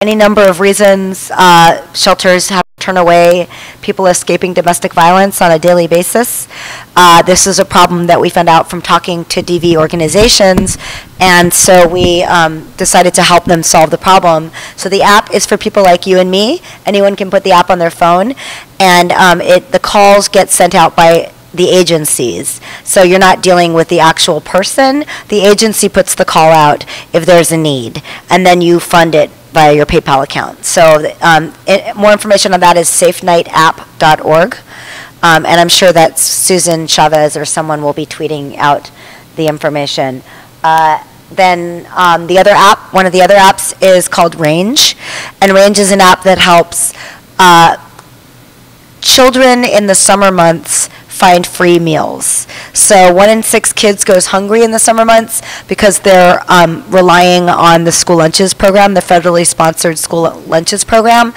any number of reasons. Shelters have to turn away people escaping domestic violence on a daily basis. This is a problem that we found out from talking to DV organizations, and so we decided to help them solve the problem. So the app is for people like you and me. Anyone can put the app on their phone, and the calls get sent out by the agencies. So you're not dealing with the actual person. The agency puts the call out if there's a need, and then you fund it via your PayPal account. So more information on that is safenightapp.org. And I'm sure that Susan Chavez or someone will be tweeting out the information. Then the other app, one of the other apps is called Range. And Range is an app that helps children in the summer months find free meals. So 1 in 6 kids goes hungry in the summer months because they're relying on the school lunches program, the federally sponsored school lunches program.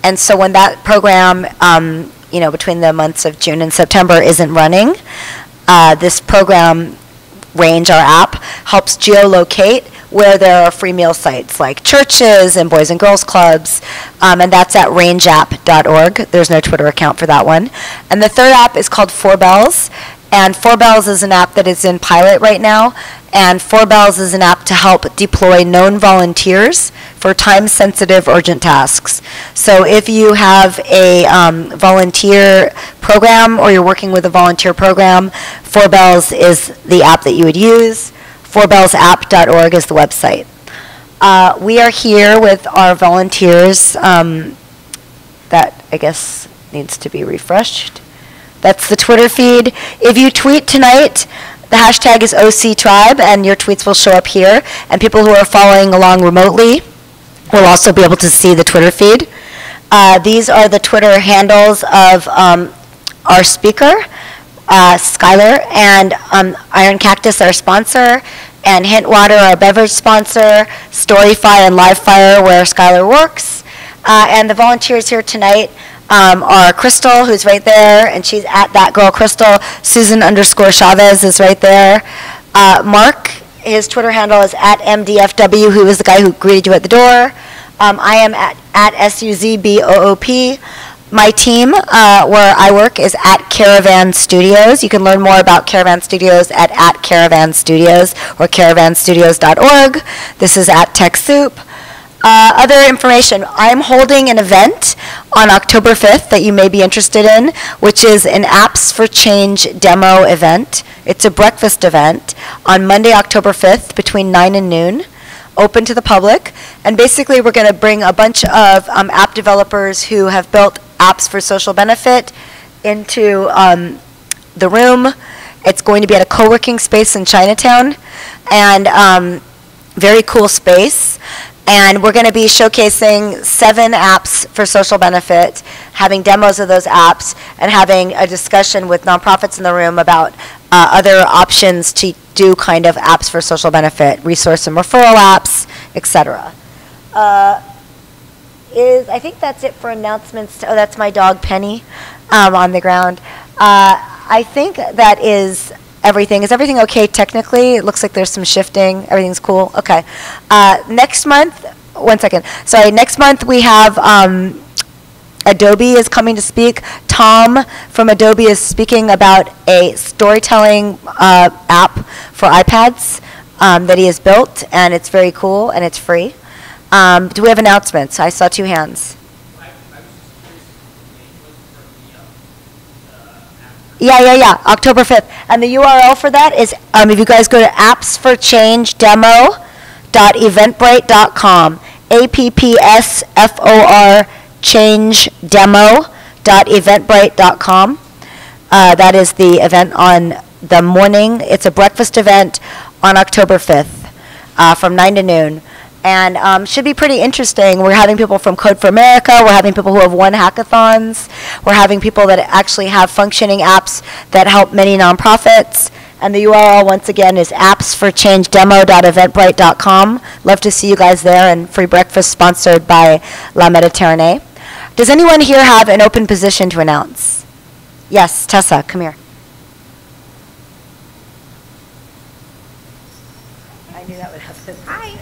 And so when that program, between the months of June and September isn't running, this program, Range, our app, helps geolocate where there are free meal sites like churches and boys and girls clubs, and that's at rangeapp.org. There's no Twitter account for that one. And the third app is called 4 Bells, and 4 Bells is an app that is in pilot right now, and 4 Bells is an app to help deploy known volunteers for time-sensitive urgent tasks. So if you have a volunteer program or you're working with a volunteer program, 4 Bells is the app that you would use. 4bellsapp.org is the website. We are here with our volunteers. That, I guess, needs to be refreshed. That's the Twitter feed. If you tweet tonight, the hashtag is OCTribe, and your tweets will show up here. And people who are following along remotely will also be able to see the Twitter feed. These are the Twitter handles of our speaker, Skyler, and Iron Cactus, our sponsor, and Hint Water, our beverage sponsor, Storyfy and Livefire, where Skyler works. And the volunteers here tonight are Crystal, who's right there, and she's at That Girl Crystal. Susan_Chavez is right there. Mark, his Twitter handle is at MDFW, who is the guy who greeted you at the door. I am at SUZBOOP. My team, where I work, is at Caravan Studios. You can learn more about Caravan Studios at Caravan Studios or caravanstudios.org. This is at TechSoup. Other information, I'm holding an event on October 5th that you may be interested in, which is an Apps for Change demo event. It's a breakfast event on Monday, October 5th between 9 and noon. Open to the public, and basically we're going to bring a bunch of app developers who have built apps for social benefit into the room. It's going to be at a co-working space in Chinatown, and very cool space. And we're going to be showcasing 7 apps for social benefit, having demos of those apps, and having a discussion with nonprofits in the room about other options to do kind of apps for social benefit, resource and referral apps, etc. I think that's it for announcements. Oh, that's my dog Penny on the ground. I think that is everything. Is everything okay technically? It looks like there's some shifting. Everything's cool? Okay. Next month, one second. Sorry, next month we have Adobe is coming to speak. Tom from Adobe is speaking about a storytelling app for iPads that he has built, and it's very cool and it's free. Do we have announcements? I saw 2 hands. Yeah. October 5th. And the URL for that is, if you guys go to appsforchange.demo.eventbrite.com, APPSFOR change.demo.eventbrite.com. That is the event on the morning. It's a breakfast event on October 5th from 9 to noon. And should be pretty interesting. We're having people from Code for America. We're having people who have won hackathons. We're having people that actually have functioning apps that help many nonprofits. And the URL, once again, is appsforchangedemo.eventbrite.com. Love to see you guys there, and free breakfast sponsored by La Mediterranee. Does anyone here have an open position to announce? Yes, Tessa, come here. I knew that would happen. Hi.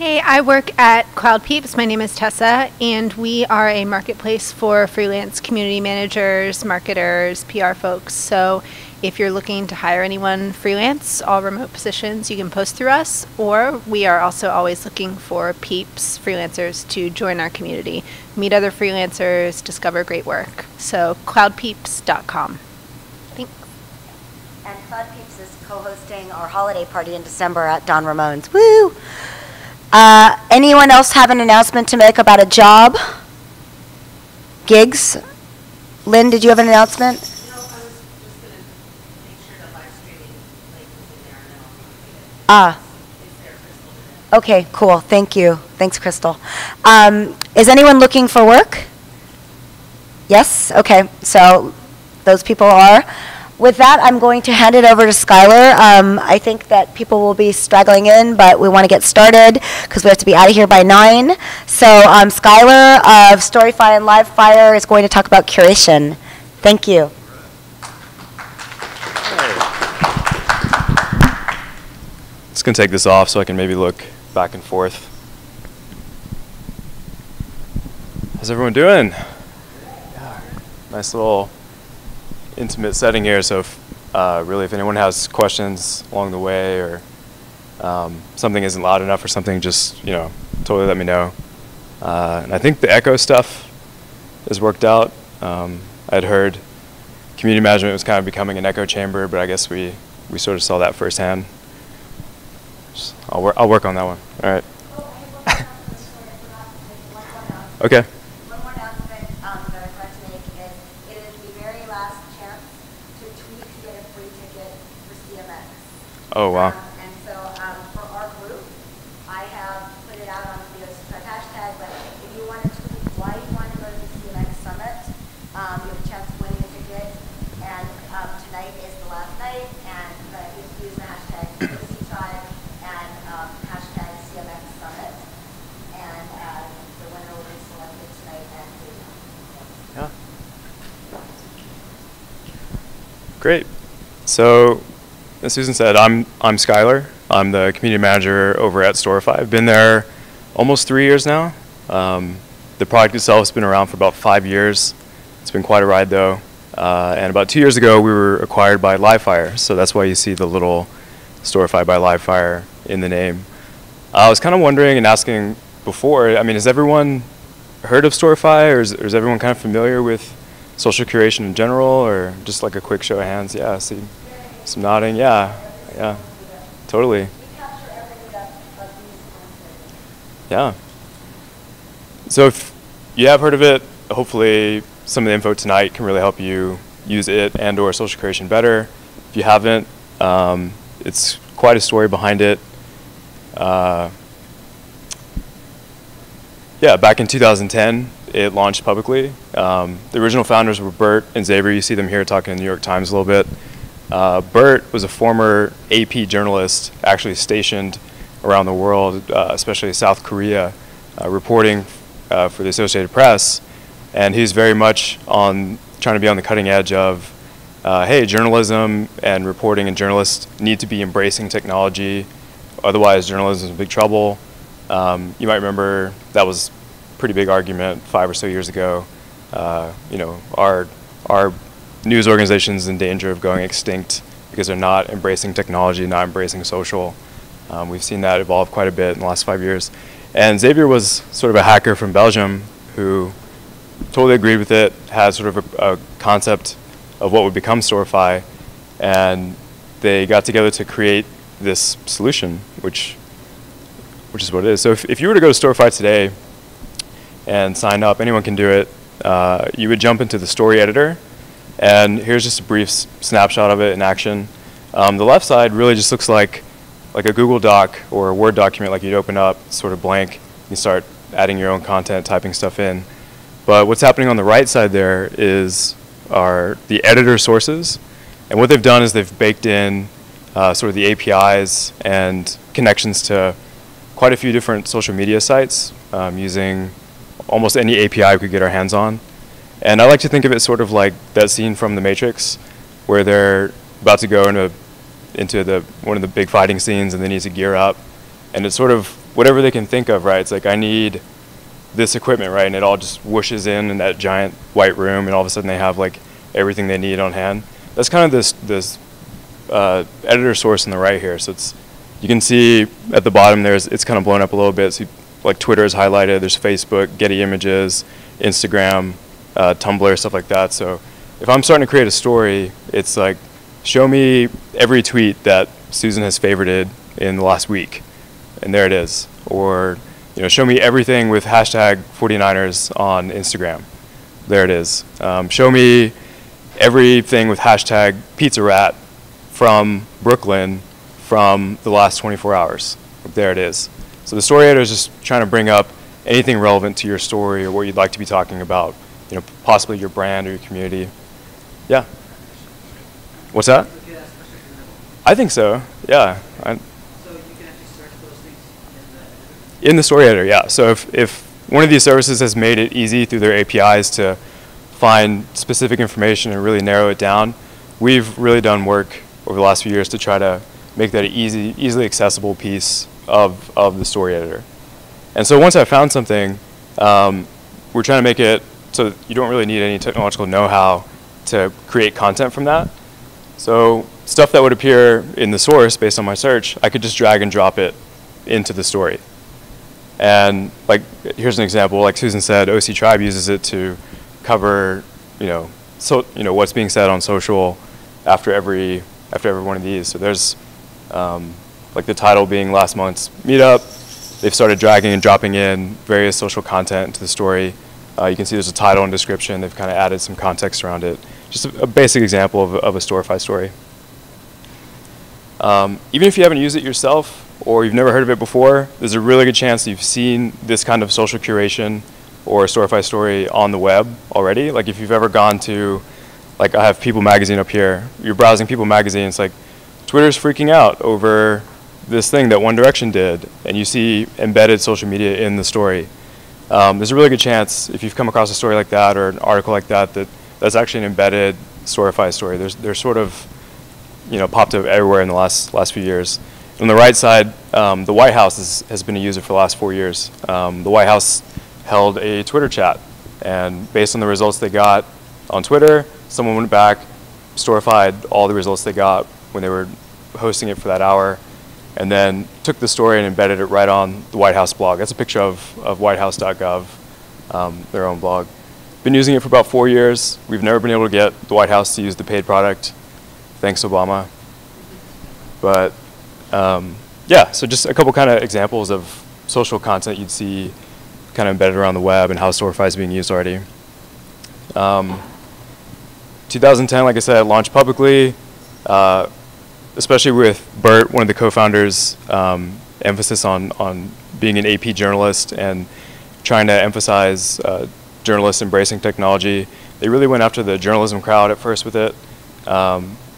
Hey, I work at CloudPeeps. My name is Tessa, and we are a marketplace for freelance community managers, marketers, PR folks. So if you're looking to hire anyone freelance, all remote positions, you can post through us, or we are also always looking for peeps, freelancers, to join our community, meet other freelancers, discover great work. So cloudpeeps.com. Thanks. And CloudPeeps is co-hosting our holiday party in December at Don Ramon's. Woo! Anyone else have an announcement to make about a job? Gigs? Lynn, did you have an announcement? No, I was just going to make sure the live streaming link was in there, and then I'll complete it. It's there, Crystal. Okay, cool. Thank you. Thanks, Crystal. Is anyone looking for work? Yes? Okay, so those people are. With that, I'm going to hand it over to Skyler. I think that people will be straggling in, but we want to get started because we have to be out of here by 9. So Skyler of Storyfy and Livefire is going to talk about curation. Thank you. Just going to take this off so I can maybe look back and forth. How's everyone doing? Yeah. Nice little intimate setting here, so really if anyone has questions along the way or something isn't loud enough or something, just totally let me know. And I think the echo stuff is worked out. I'd heard community management was kind of becoming an echo chamber, but I guess we sort of saw that firsthand. I'll work on that one. All right. Okay. One more announcement that I'd like to make is it is the very last chance to tweet to get a free ticket for CMX. Oh, wow. And so for our group, I have put it out on the OCTribe hashtag, but if you want to tweet why you want to go to the CMX Summit, you have a chance of winning a ticket. And tonight is the last night, and use the hashtag OCTribe and hashtag CMX Summit. And the winner will be selected tonight at 8. Yeah. Great. So, as Susan said, I'm Skyler. I'm the community manager over at Storyfy. I've been there almost 3 years now. The product itself has been around for about 5 years. It's been quite a ride, though. And about 2 years ago, we were acquired by Livefire. So that's why you see the little Storyfy by Livefire in the name. I was kind of wondering and asking before, I mean, has everyone heard of Storyfy, or is everyone kind of familiar with social curation in general, or just like a quick show of hands? Yeah, I see some nodding. Yeah, totally. Yeah. So if you have heard of it, hopefully some of the info tonight can really help you use it and or social curation better. If you haven't, it's quite a story behind it. Yeah, back in 2010, it launched publicly. The original founders were Bert and Xavier. You see them here talking in the New York Times a little bit. Bert was a former AP journalist, actually stationed around the world, especially South Korea, reporting for the Associated Press. And he's very much trying to be on the cutting edge of, hey, journalism and reporting and journalists need to be embracing technology. Otherwise, journalism is in big trouble. You might remember that was a pretty big argument 5 or so years ago. Our news organizations in danger of going extinct because they're not embracing technology, not embracing social. We've seen that evolve quite a bit in the last 5 years. And Xavier was sort of a hacker from Belgium who totally agreed with it, had sort of a concept of what would become Storyfy, and they got together to create this solution, which is what it is. So if you were to go to Storyfy today and sign up, anyone can do it. You would jump into the story editor, and here's just a brief snapshot of it in action. The left side really just looks like a Google Doc or a Word document, like you'd open up, sort of blank. You start adding your own content, typing stuff in. But what's happening on the right side there are the editor sources, and what they've done is they've baked in sort of the APIs and connections to quite a few different social media sites using almost any API we could get our hands on. And I like to think of it sort of like that scene from The Matrix where they're about to go into one of the big fighting scenes and they need to gear up. And it's sort of whatever they can think of, right? It's like, I need this equipment, right? And it all just whooshes in that giant white room, and all of a sudden they have like everything they need on hand. That's kind of this editor source on the right here. So you can see at the bottom it's kind of blown up a little bit. So like Twitter is highlighted, there's Facebook, Getty Images, Instagram, Tumblr, stuff like that. So if I'm starting to create a story, it's like, show me every tweet that Susan has favorited in the last week, and there it is. Or, show me everything with hashtag 49ers on Instagram. There it is. Show me everything with hashtag pizza rat from Brooklyn from the last 24 hours. There it is. So the story editor is just trying to bring up anything relevant to your story or what you'd like to be talking about, possibly your brand or your community. Yeah. What's that? I think so. Yeah. So you can actually search those things in the story editor, yeah. So if one of these services has made it easy through their APIs to find specific information and really narrow it down, we've really done work over the last few years to try to make that an easily accessible piece of the story editor. And so once I found something, we're trying to make it so you don't really need any technological know-how to create content from that. So stuff that would appear in the source based on my search, I could just drag and drop it into the story. And like, here's an example. Like Susan said, OCTribe uses it to cover, what's being said on social after every one of these. So there's like the title being last month's Meetup. They've started dragging and dropping in various social content into the story. You can see there's a title and description. They've kind of added some context around it. Just a basic example of a Storify story. Even if you haven't used it yourself or you've never heard of it before, there's a really good chance that you've seen this kind of social curation or a Storify story on the web already. Like if you've ever gone to, like I have People Magazine up here, you're browsing People Magazine, it's like Twitter's freaking out over this thing that One Direction did, and you see embedded social media in the story. There's a really good chance if you've come across a story like that or an article like that, that's actually an embedded Storify story. They're sort of, popped up everywhere in the last few years. On the right side, the White House has been a user for the last 4 years. The White House held a Twitter chat, and based on the results they got on Twitter, someone went back, Storified all the results they got when they were hosting it for that hour, and then took the story and embedded it right on the White House blog. That's a picture of whitehouse.gov, their own blog. Been using it for about 4 years. We've never been able to get the White House to use the paid product. Thanks, Obama. But yeah, so just a couple kind of examples of social content you'd see kind of embedded around the web and how Storify is being used already. 2010, like I said, launched publicly, especially with Bert, one of the co-founders, emphasis on being an AP journalist and trying to emphasize journalists embracing technology. They really went after the journalism crowd at first with it.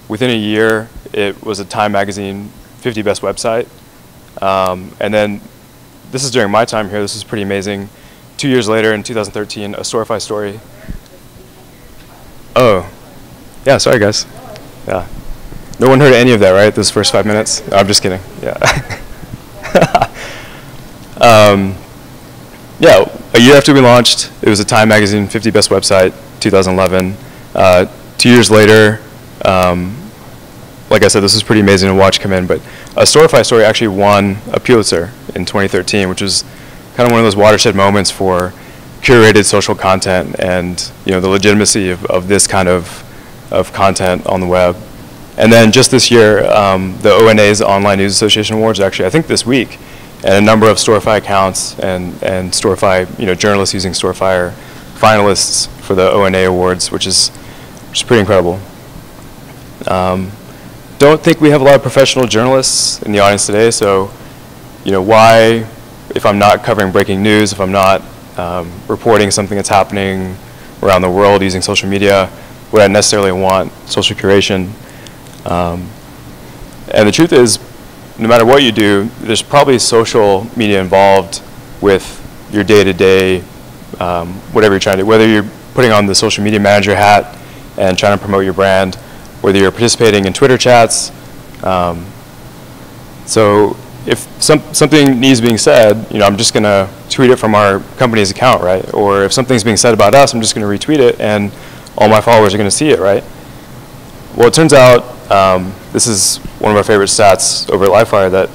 Within a year, it was a Time Magazine 50 Best Website. And then, this is during my time here, this is pretty amazing. 2 years later, in 2013, a Storify story. Oh, yeah, sorry guys. Yeah. No one heard any of that, right? Those first 5 minutes? No, I'm just kidding, yeah. Yeah, a year after we launched, it was a Time Magazine 50 Best Website, 2011. 2 years later, like I said, this is pretty amazing to watch come in, but a Storify story actually won a Pulitzer in 2013, which was kind of one of those watershed moments for curated social content and the legitimacy of this kind of content on the web. And then just this year, the ONA's Online News Association Awards, actually I think this week, and a number of Storify accounts and Storify, journalists using Storify are finalists for the ONA Awards, which is pretty incredible. Don't think we have a lot of professional journalists in the audience today, so why, if I'm not covering breaking news, if I'm not reporting something that's happening around the world using social media, would I necessarily want social curation? And the truth is, no matter what you do, there's probably social media involved with your day-to-day, whatever you're trying to do, whether you're putting on the social media manager hat and trying to promote your brand, whether you're participating in Twitter chats. So if something needs being said, I'm just going to tweet it from our company's account, right? Or if something's being said about us, I'm just going to retweet it, and all my followers are going to see it, right? Well, it turns out, this is one of our favorite stats over at Livefire, that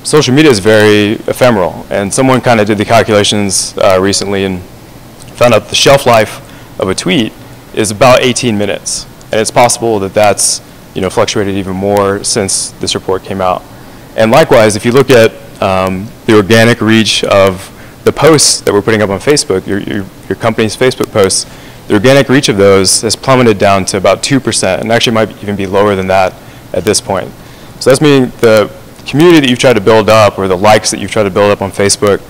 social media is very ephemeral. And someone kind of did the calculations recently and found out the shelf life of a tweet is about 18 minutes. And it's possible that that's fluctuated even more since this report came out. And likewise, if you look at the organic reach of the posts that we're putting up on Facebook, your company's Facebook posts, the organic reach of those has plummeted down to about 2%, and actually might even be lower than that at this point. So that's meaning the community that you've tried to build up, or the likes that you've tried to build up on Facebook,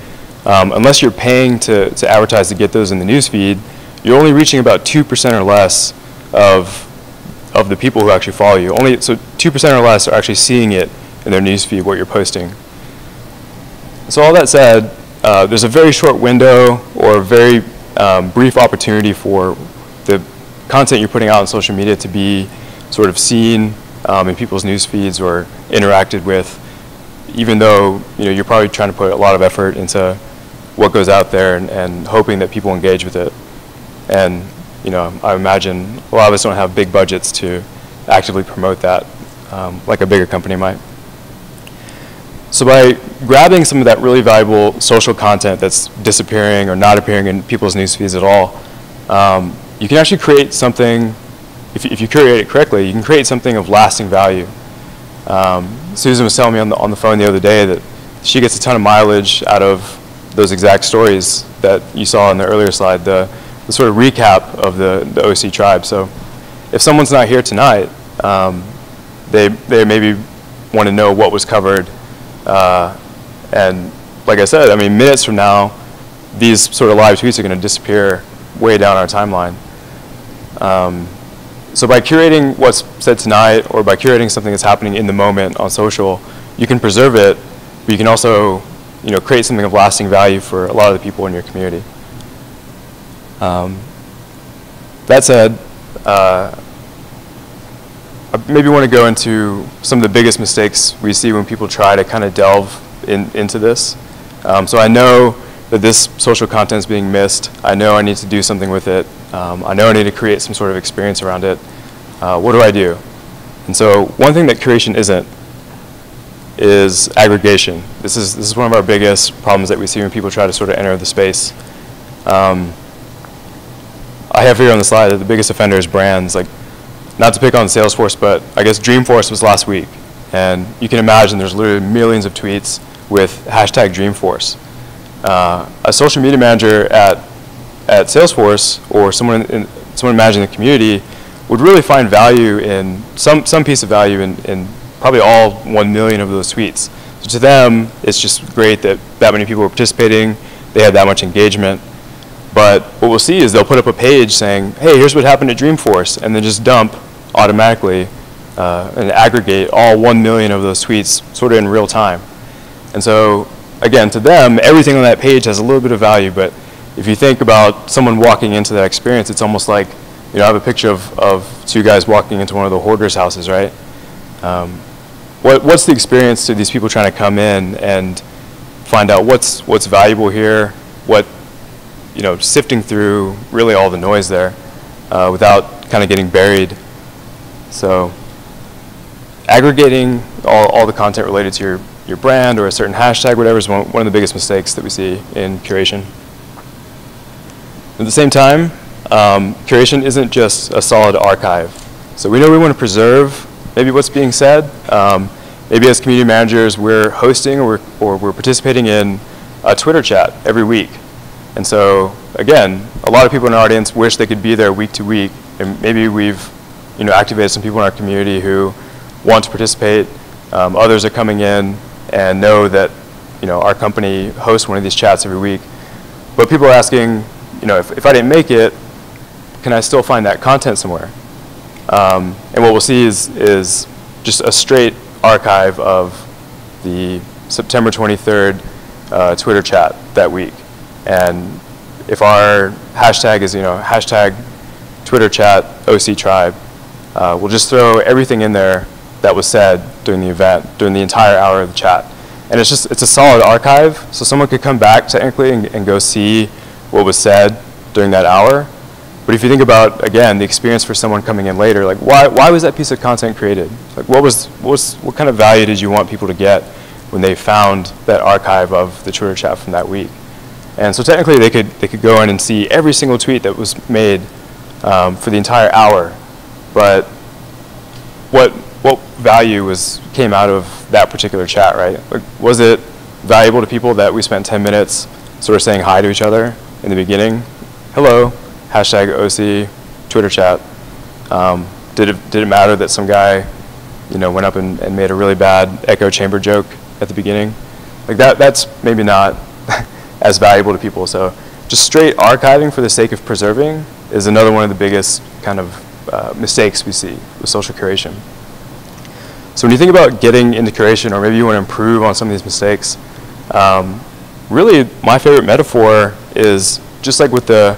unless you're paying to advertise to get those in the newsfeed, you're only reaching about 2% or less of the people who actually follow you. So 2% or less are actually seeing it in their newsfeed, what you're posting. So all that said, there's a very short window or a very brief opportunity for the content you're putting out on social media to be sort of seen in people's news feeds or interacted with, even though you're probably trying to put a lot of effort into what goes out there and hoping that people engage with it. And I imagine a lot of us don't have big budgets to actively promote that like a bigger company might. So by grabbing some of that really valuable social content that's disappearing or not appearing in people's news feeds at all, you can actually create something, if you curate it correctly, you can create something of lasting value. Susan was telling me on the phone the other day that she gets a ton of mileage out of those exact stories that you saw in the earlier slide, the sort of recap of the OCTribe. So if someone's not here tonight, they maybe want to know what was covered. And like I said, minutes from now, these sort of live tweets are going to disappear way down our timeline. So by curating what's said tonight, or by curating something that's happening in the moment on social, you can preserve it, but you can also create something of lasting value for a lot of the people in your community. That said, I maybe want to go into some of the biggest mistakes we see when people try to kind of delve into this. So I know that this social content is being missed. I know I need to do something with it. I know I need to create some sort of experience around it. What do I do? And so one thing that curation isn't is aggregation. This is one of our biggest problems that we see when people try to sort of enter the space. I have here on the slide that the biggest offender is brands. Like, not to pick on Salesforce, but I guess Dreamforce was last week. And you can imagine there's literally millions of tweets with hashtag Dreamforce. A social media manager at Salesforce, or someone managing the community, would really find value in some piece of value in probably all 1 million of those tweets. So to them, it's just great that many people are participating, they have that much engagement. But what we'll see is they'll put up a page saying, hey, here's what happened at Dreamforce, and then just dump automatically and aggregate all 1 million of those tweets sort of in real time. And so, again, to them, everything on that page has a little bit of value, but if you think about someone walking into that experience, it's almost like, I have a picture of two guys walking into one of the hoarders' houses, right? What's the experience to these people trying to come in and find out what's valuable here, sifting through really all the noise there without kind of getting buried. So aggregating all the content related to your brand or a certain hashtag, whatever, is one of the biggest mistakes that we see in curation. At the same time, curation isn't just a solid archive. So we know we want to preserve maybe what's being said. Maybe as community managers, we're hosting or we're participating in a Twitter chat every week. And so, again, a lot of people in our audience wish they could be there week to week. And maybe we've activated some people in our community who want to participate. Others are coming in and know that our company hosts one of these chats every week. But people are asking, if I didn't make it, can I still find that content somewhere? And what we'll see is just a straight archive of the September 23rd Twitter chat that week. And if our hashtag is, hashtag Twitter chat OCTribe, we'll just throw everything in there that was said during the event, during the entire hour of the chat. And it's a solid archive, so someone could come back technically and go see what was said during that hour. But if you think about, again, the experience for someone coming in later, like why was that piece of content created? Like what kind of value did you want people to get when they found that archive of the Twitter chat from that week? And so technically they could go in and see every single tweet that was made for the entire hour. But what value came out of that particular chat, right? Like, was it valuable to people that we spent 10 minutes sort of saying hi to each other in the beginning? Hello, hashtag OC Twitter chat. Did it matter that some guy, went up and made a really bad echo chamber joke at the beginning? Like that's maybe not as valuable to people. So just straight archiving for the sake of preserving is another one of the biggest kind of mistakes we see with social curation. So when you think about getting into curation, or maybe you want to improve on some of these mistakes, really my favorite metaphor is just like with the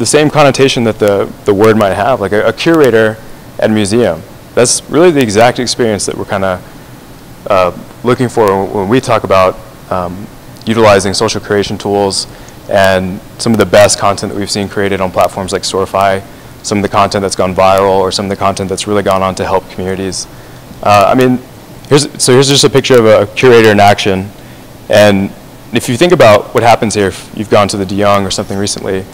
same connotation that the word might have, like a curator at a museum. That's really the exact experience that we're kind of looking for when we talk about utilizing social curation tools and some of the best content that we've seen created on platforms like Storify, some of the content that's gone viral, or some of the content that's really gone on to help communities. Here's just a picture of a curator in action. And if you think about what happens here, if you've gone to the De Young or something recently,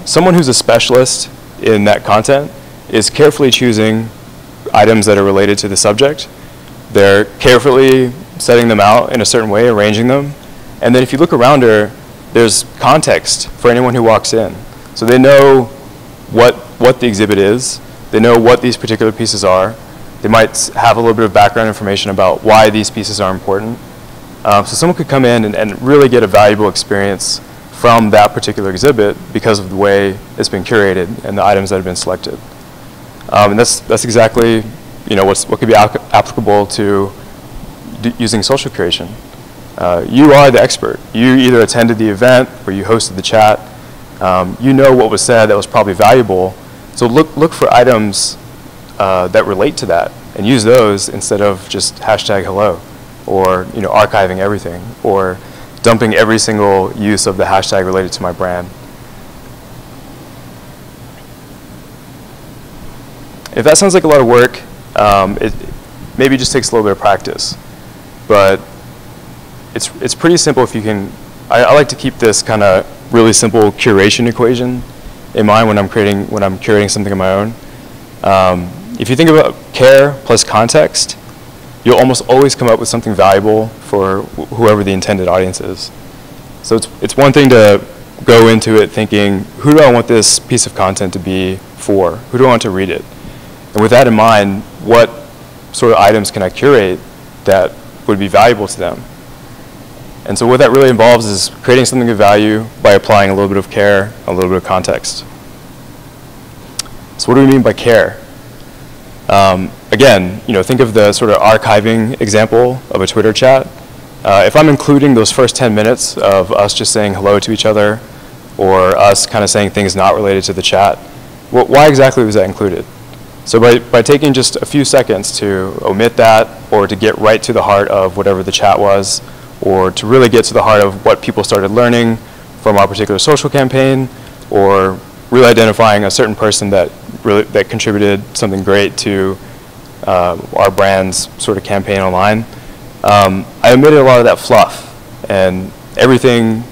someone who's a specialist in that content is carefully choosing items that are related to the subject. They're carefully setting them out in a certain way, arranging them. And then if you look around her, there's context for anyone who walks in. So they know what the exhibit is. They know what these particular pieces are. They might have a little bit of background information about why these pieces are important. So someone could come in and really get a valuable experience from that particular exhibit because of the way it's been curated and the items that have been selected. And that's exactly what could be applicable to using social curation. You are the expert. You either attended the event or you hosted the chat. You know what was said that was probably valuable. So look for items that relate to that and use those instead of just hashtag hello, or archiving everything, or dumping every single use of the hashtag related to my brand. If that sounds like a lot of work, it maybe just takes a little bit of practice. But it's pretty simple if you can. I like to keep this kind of really simple curation equation in mind when I'm curating something of my own. If you think about care plus context, you'll almost always come up with something valuable for whoever the intended audience is. So it's one thing to go into it thinking, who do I want this piece of content to be for? Who do I want to read it? And with that in mind, what sort of items can I curate that would be valuable to them? And so what that really involves is creating something of value by applying a little bit of care, a little bit of context. So what do we mean by care? Again, think of the sort of archiving example of a Twitter chat. If I'm including those first 10 minutes of us just saying hello to each other, or us kind of saying things not related to the chat, why exactly was that included? So by taking just a few seconds to omit that, or to get right to the heart of whatever the chat was, or to really get to the heart of what people started learning from our particular social campaign, or really identifying a certain person that contributed something great to our brand's sort of campaign online, I omitted a lot of that fluff, and everything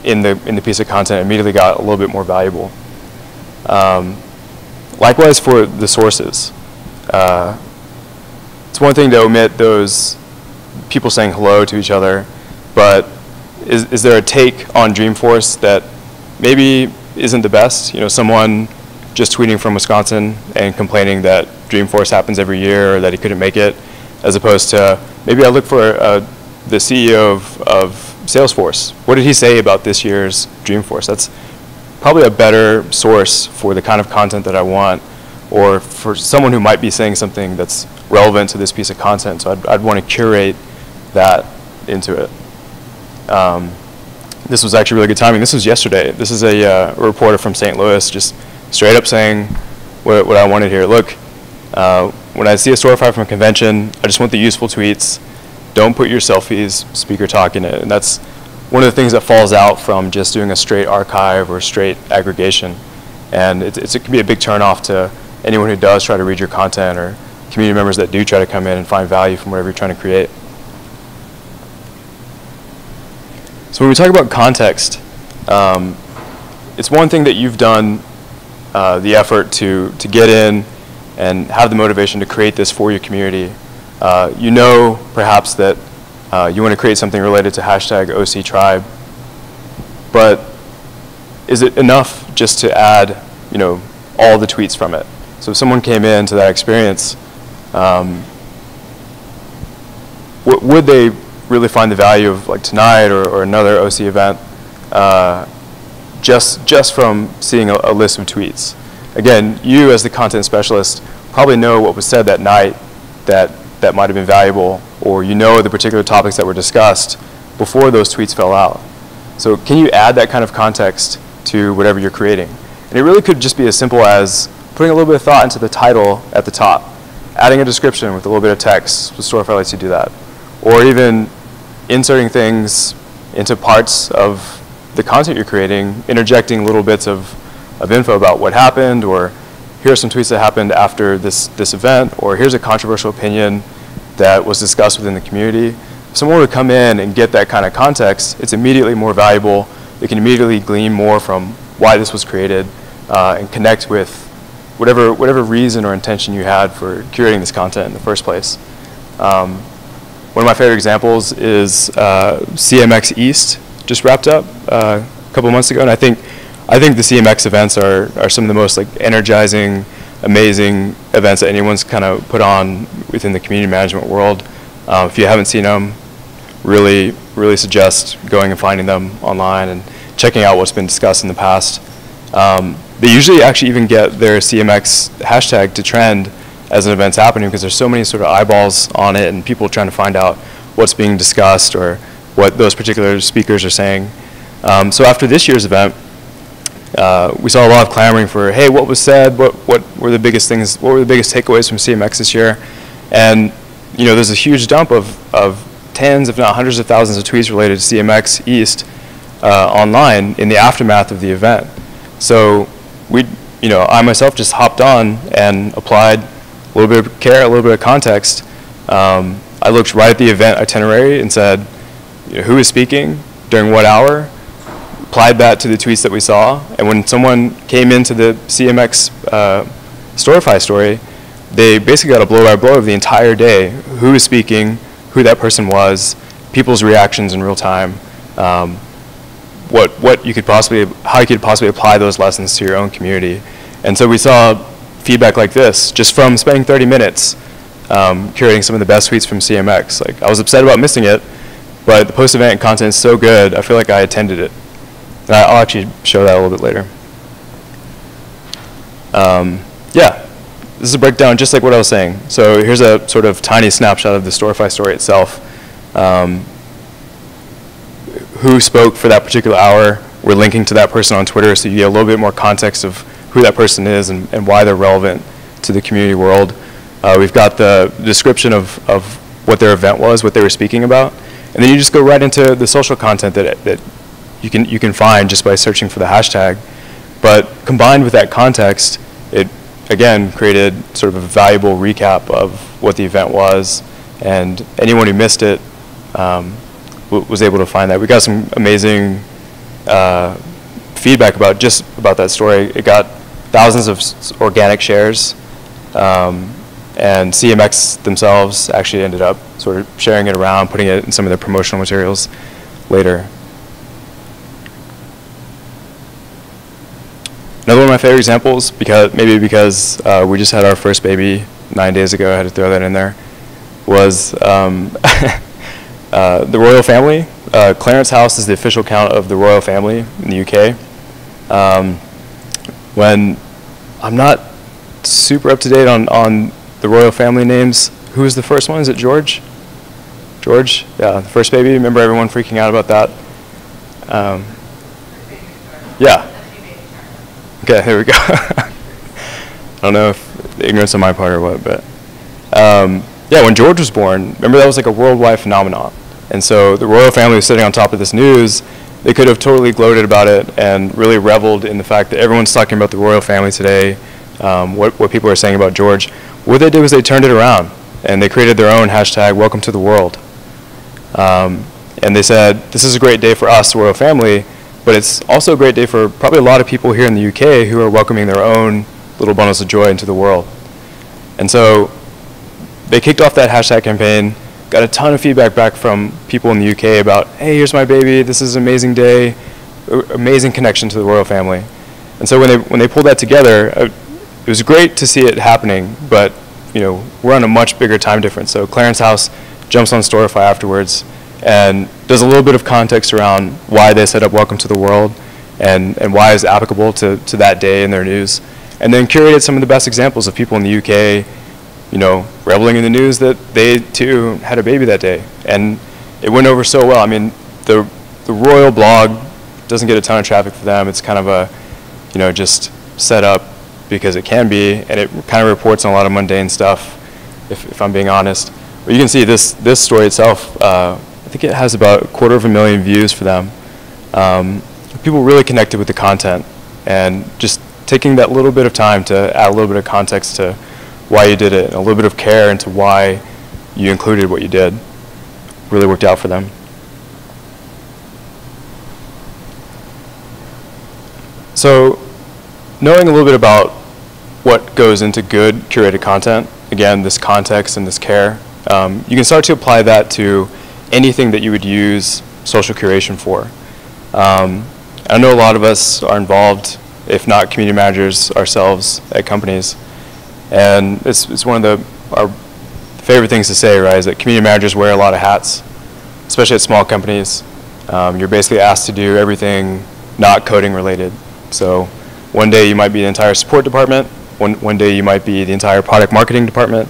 in the piece of content immediately got a little bit more valuable. Likewise for the sources. It's one thing to omit those people saying hello to each other, but is there a take on Dreamforce that maybe isn't the best? Someone just tweeting from Wisconsin and complaining that Dreamforce happens every year or that he couldn't make it, as opposed to maybe I look for the CEO of Salesforce. What did he say about this year's Dreamforce? That's probably a better source for the kind of content that I want, or for someone who might be saying something that's relevant to this piece of content. So I'd want to curate that into it. This was actually really good timing. This was yesterday. This is a reporter from St. Louis just straight up saying what I wanted here. Look, when I see a story file from a convention, I just want the useful tweets. Don't put your selfies, speaker talk in it. And that's one of the things that falls out from just doing a straight archive or straight aggregation. And it can be a big turnoff to anyone who does try to read your content, or community members that do try to come in and find value from whatever you're trying to create. So when we talk about context, it's one thing that you've done the effort to get in and have the motivation to create this for your community. You know perhaps that you want to create something related to hashtag OCTribe, but is it enough just to add, you know, all the tweets from it? So if someone came into that experience, would they really find the value of like tonight or another OC event just from seeing a list of tweets? Again, you as the content specialist probably know what was said that night that might have been valuable, or you know the particular topics that were discussed before those tweets fell out. So can you add that kind of context to whatever you're creating? And it really could just be as simple as putting a little bit of thought into the title at the top, adding a description with a little bit of text. The Storify lets you do that. Or even inserting things into parts of the content you're creating, interjecting little bits of info about what happened, or here are some tweets that happened after this event, or here's a controversial opinion that was discussed within the community. If someone were to come in and get that kind of context, it's immediately more valuable. They can immediately glean more from why this was created and connect with whatever reason or intention you had for curating this content in the first place. One of my favorite examples is CMX East just wrapped up a couple months ago, and I think the CMX events are some of the most like energizing, amazing events that anyone's kind of put on within the community management world. If you haven't seen them, really suggest going and finding them online and checking out what's been discussed in the past. They usually actually even get their CMX hashtag to trend as an event's happening, because there's so many sort of eyeballs on it and people trying to find out what's being discussed or what those particular speakers are saying. So after this year's event, we saw a lot of clamoring for, hey, what was said? What were the biggest things? What were the biggest takeaways from CMX this year? And you know, there's a huge dump of tens, if not hundreds of thousands of tweets related to CMX East online in the aftermath of the event. So I myself just hopped on and applied a little bit of care, a little bit of context. I looked right at the event itinerary and said, who is speaking during what hour? Applied that to the tweets that we saw, and when someone came into the CMX Storify story, they basically got a blow-by-blow of the entire day, who was speaking, who that person was, people's reactions in real time, how you could possibly apply those lessons to your own community. And so we saw feedback like this, just from spending 30 minutes curating some of the best tweets from CMX. Like, I was upset about missing it, but the post-event content is so good, I feel like I attended it. And I'll actually show that a little bit later. Yeah, this is a breakdown just like what I was saying. So here's a sort of tiny snapshot of the Storify story itself. Who spoke for that particular hour? We're linking to that person on Twitter, so you get a little bit more context of who that person is and why they're relevant to the community world. We've got the description of what their event was, what they were speaking about, and then you just go right into the social content that you can find just by searching for the hashtag. But combined with that context, it again created sort of a valuable recap of what the event was, and anyone who missed it was able to find that. We got some amazing feedback about that story. It got thousands of organic shares, and CMX themselves actually ended up sort of sharing it around, putting it in some of their promotional materials later. Another one of my favorite examples, because we just had our first baby 9 days ago, I had to throw that in there, was the royal family. Clarence House is the official count of the royal family in the UK. When I'm not super up to date on the royal family names, who was the first one? Is it George? George? Yeah, the first baby. Remember everyone freaking out about that? Yeah. Okay, here we go. I don't know if ignorance on my part or what, but yeah, when George was born, remember that was like a worldwide phenomenon. And so the royal family was sitting on top of this news. They could have totally gloated about it and really reveled in the fact that everyone's talking about the royal family today, what people are saying about George. What they did was they turned it around, and they created their own hashtag, Welcome to the World. And they said, this is a great day for us, the royal family, but it's also a great day for probably a lot of people here in the UK who are welcoming their own little bundles of joy into the world. And so they kicked off that hashtag campaign, got a ton of feedback back from people in the UK about, hey, here's my baby, this is an amazing day, amazing connection to the royal family. And so when they pulled that together, it was great to see it happening, but we're on a much bigger time difference. So Clarence House jumps on Storify afterwards and does a little bit of context around why they set up Welcome to the World and why it's applicable to that day in their news. And then curated some of the best examples of people in the UK reveling in the news that they too had a baby that day. And it went over so well. I mean, the royal blog doesn't get a ton of traffic for them. It's kind of a, just set up because it can be, and it kind of reports on a lot of mundane stuff, if I'm being honest. But you can see this story itself, I think it has about 250,000 views for them. People really connected with the content, and just taking that little bit of time to add a little bit of context to why you did it, and a little bit of care into why you included what you did, really worked out for them. So knowing a little bit about what goes into good curated content, again, this context and this care, you can start to apply that to anything that you would use social curation for. I know a lot of us are involved, if not community managers ourselves at companies, and it's one of our favorite things to say, right, is that community managers wear a lot of hats, especially at small companies. You're basically asked to do everything not coding related. So one day you might be the entire support department, one day you might be the entire product marketing department,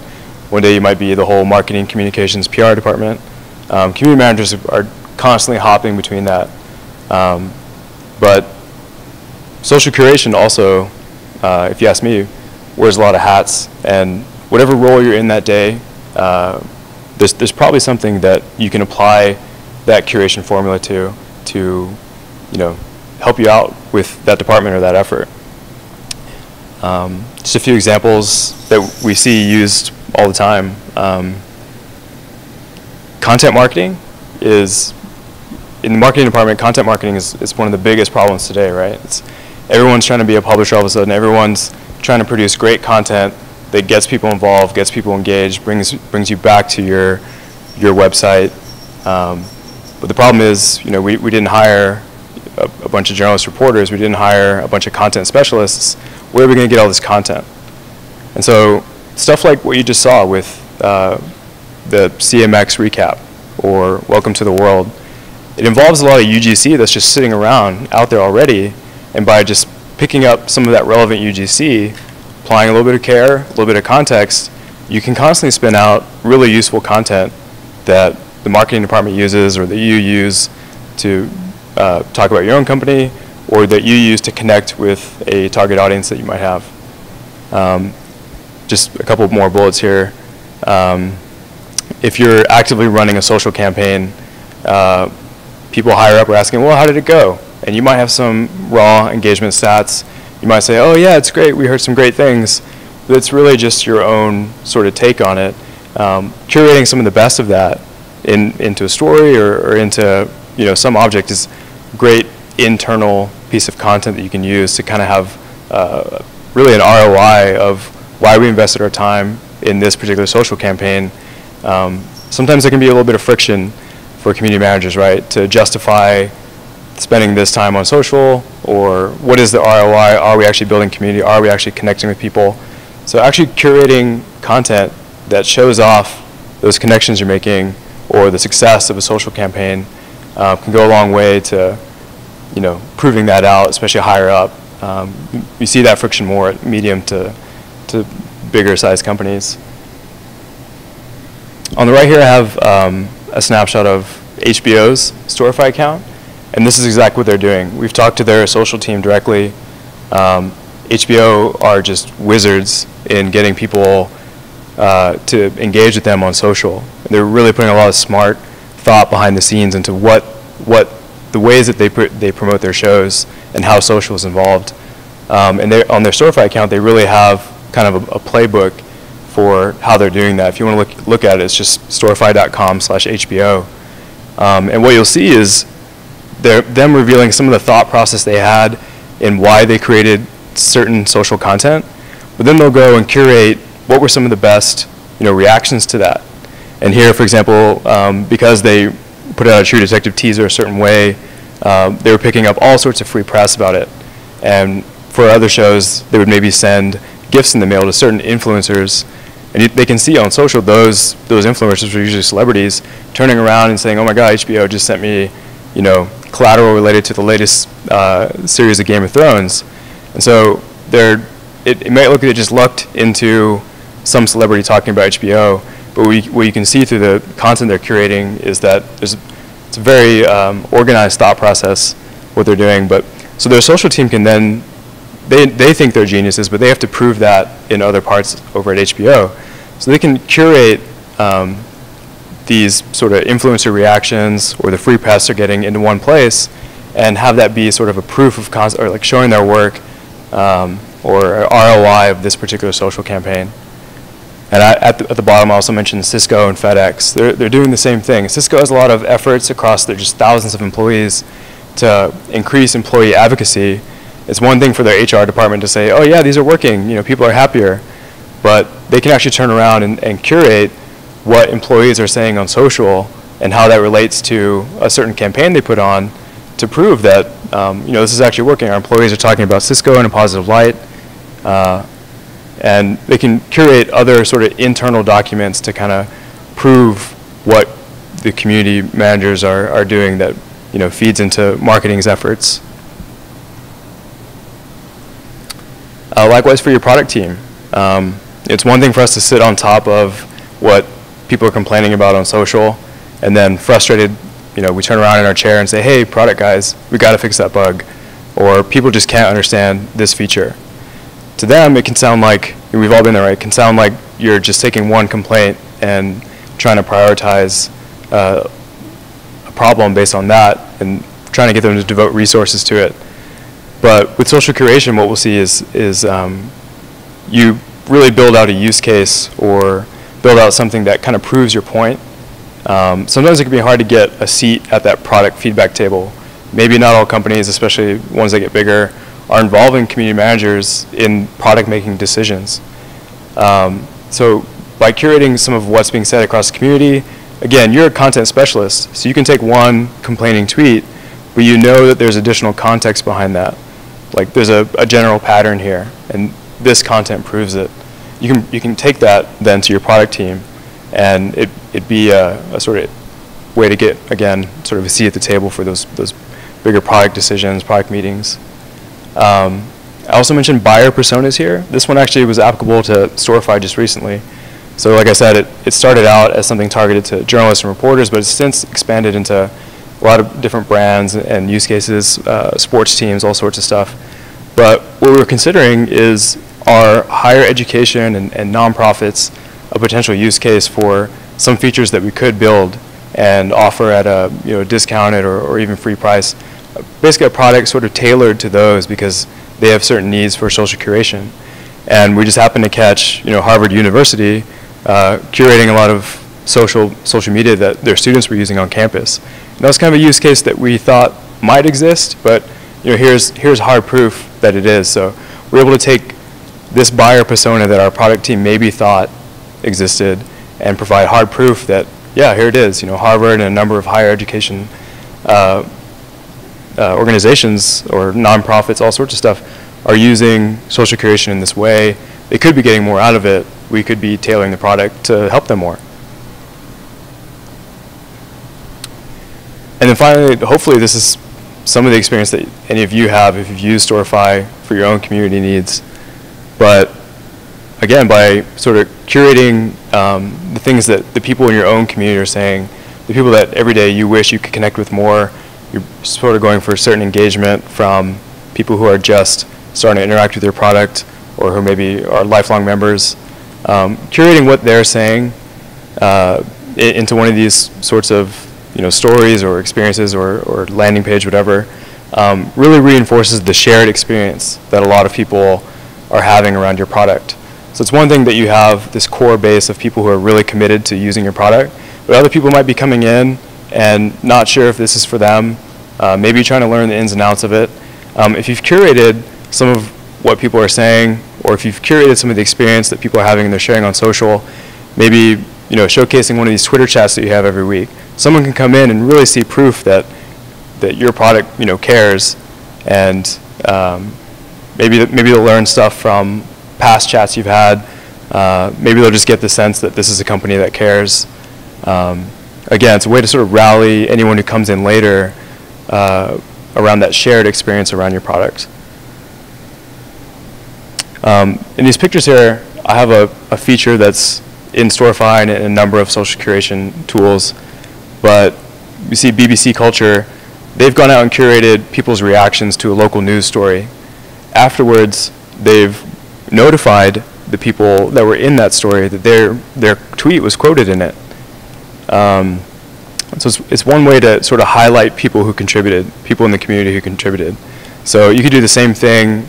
one day you might be the whole marketing, communications, PR department. Community managers are constantly hopping between that. But social curation also, if you ask me, wears a lot of hats, and whatever role you're in that day, there's probably something that you can apply that curation formula to help you out with that department or that effort. Just a few examples that we see used all the time. Content marketing is, in the marketing department, content marketing is one of the biggest problems today, right? Everyone's trying to be a publisher all of a sudden. Everyone's trying to produce great content that gets people involved, gets people engaged, brings you back to your website. But the problem is, we didn't hire a bunch of journalist reporters. We didn't hire a bunch of content specialists. Where are we going to get all this content? And so stuff like what you just saw with the CMX recap or Welcome to the World, it involves a lot of UGC that's just sitting around out there already, and by just picking up some of that relevant UGC, applying a little bit of care, a little bit of context, you can constantly spin out really useful content that the marketing department uses or that you use to talk about your own company, or that you use to connect with a target audience that you might have. Just a couple more bullets here. If you're actively running a social campaign, people higher up are asking, well, how did it go? And you might have some raw engagement stats. You might say, oh yeah, it's great, we heard some great things. But it's really just your own sort of take on it. Curating some of the best of that into a story or into some object is a great internal piece of content that you can use to kind of have really an ROI of why we invested our time in this particular social campaign. Sometimes there can be a little bit of friction for community managers, right, to justify spending this time on social, or what is the ROI? Are we actually building community? Are we actually connecting with people? So actually curating content that shows off those connections you're making or the success of a social campaign can go a long way to proving that out, especially higher up. You see that friction more at medium to bigger sized companies. On the right here I have a snapshot of HBO's Storify account, and this is exactly what they're doing. We've talked to their social team directly. HBO are just wizards in getting people to engage with them on social. They're really putting a lot of smart thought behind the scenes into what the ways that they promote their shows and how social is involved. And they, on their Storify account, they really have kind of a playbook for how they're doing that. If you want to look at it, it's just storify.com/HBO. And what you'll see is them revealing some of the thought process they had in why they created certain social content, but then they'll go and curate what were some of the best reactions to that. And here, for example, because they put out a True Detective teaser a certain way, they were picking up all sorts of free press about it. And for other shows, they would maybe send gifts in the mail to certain influencers, and they can see on social those influencers are usually celebrities turning around and saying, "Oh my God, HBO just sent me, collateral related to the latest series of Game of Thrones," and so it might look like it just lucked into some celebrity talking about HBO, but what you can see through the content they're curating is that it's a very organized thought process what they're doing. But so their social team can then they think they're geniuses, but they have to prove that in other parts over at HBO. So they can curate these sort of influencer reactions or the free press they're getting into one place, and have that be sort of a proof of concept, or like showing their work or ROI of this particular social campaign. And at the bottom, I also mentioned Cisco and FedEx. They're doing the same thing. Cisco has a lot of efforts across their just thousands of employees to increase employee advocacy. It's one thing for their HR department to say, "Oh yeah, these are working. People are happier," but they can actually turn around and curate what employees are saying on social and how that relates to a certain campaign they put on to prove that this is actually working. Our employees are talking about Cisco in a positive light. And they can curate other sort of internal documents to kind of prove what the community managers are doing that feeds into marketing's efforts. Likewise for your product team. It's one thing for us to sit on top of what people are complaining about on social, and then frustrated, we turn around in our chair and say, "Hey, product guys, we got to fix that bug," or "People just can't understand this feature." To them, it can sound like, we've all been there, right? It can sound like you're just taking one complaint and trying to prioritize a problem based on that and trying to get them to devote resources to it. But with social curation, what we'll see is you really build out a use case or build out something that kind of proves your point. Sometimes it can be hard to get a seat at that product feedback table. Maybe not all companies, especially ones that get bigger, are involving community managers in product making decisions. So by curating some of what's being said across the community, again, you're a content specialist, so you can take one complaining tweet, but you know that there's additional context behind that. Like there's a general pattern here, and this content proves it. You can take that then to your product team, and it'd be a sort of way to get, again, sort of a seat at the table for those bigger product decisions, product meetings. I also mentioned buyer personas here. This one actually was applicable to Storify just recently. So like I said, it started out as something targeted to journalists and reporters, but it's since expanded into a lot of different brands and use cases, sports teams, all sorts of stuff. But what we're considering is, are higher education and nonprofits a potential use case for some features that we could build and offer at a discounted or even free price? Basically a product sort of tailored to those because they have certain needs for social curation. And we just happened to catch Harvard University curating a lot of social media that their students were using on campus. And that was kind of a use case that we thought might exist, but here's hard proof that it is. So we're able to take this buyer persona that our product team maybe thought existed and provide hard proof that, yeah, here it is. Harvard and a number of higher education organizations or nonprofits, all sorts of stuff, are using social curation in this way. They could be getting more out of it. We could be tailoring the product to help them more. And then finally, hopefully this is some of the experience that any of you have if you've used Storify for your own community needs. But again, by sort of curating the things that the people in your own community are saying, the people that every day you wish you could connect with more, you're sort of going for a certain engagement from people who are just starting to interact with your product or who maybe are lifelong members. curating what they're saying into one of these sorts of stories or experiences or landing page, whatever, really reinforces the shared experience that a lot of people are having around your product. So it's one thing that you have this core base of people who are really committed to using your product, but other people might be coming in and not sure if this is for them, maybe trying to learn the ins and outs of it. If you've curated some of what people are saying, or if you've curated some of the experience that people are having and they're sharing on social, maybe showcasing one of these Twitter chats that you have every week, someone can come in and really see proof that your product cares, and maybe they'll learn stuff from past chats you've had. Maybe they'll just get the sense that this is a company that cares. Again, it's a way to sort of rally anyone who comes in later around that shared experience around your product. In these pictures here, I have a feature that's in Storify and in a number of social curation tools, but you see BBC Culture, they've gone out and curated people's reactions to a local news story. Afterwards, they've notified the people that were in that story that their tweet was quoted in it. So it's one way to sort of highlight people who contributed, people in the community who contributed. So you could do the same thing,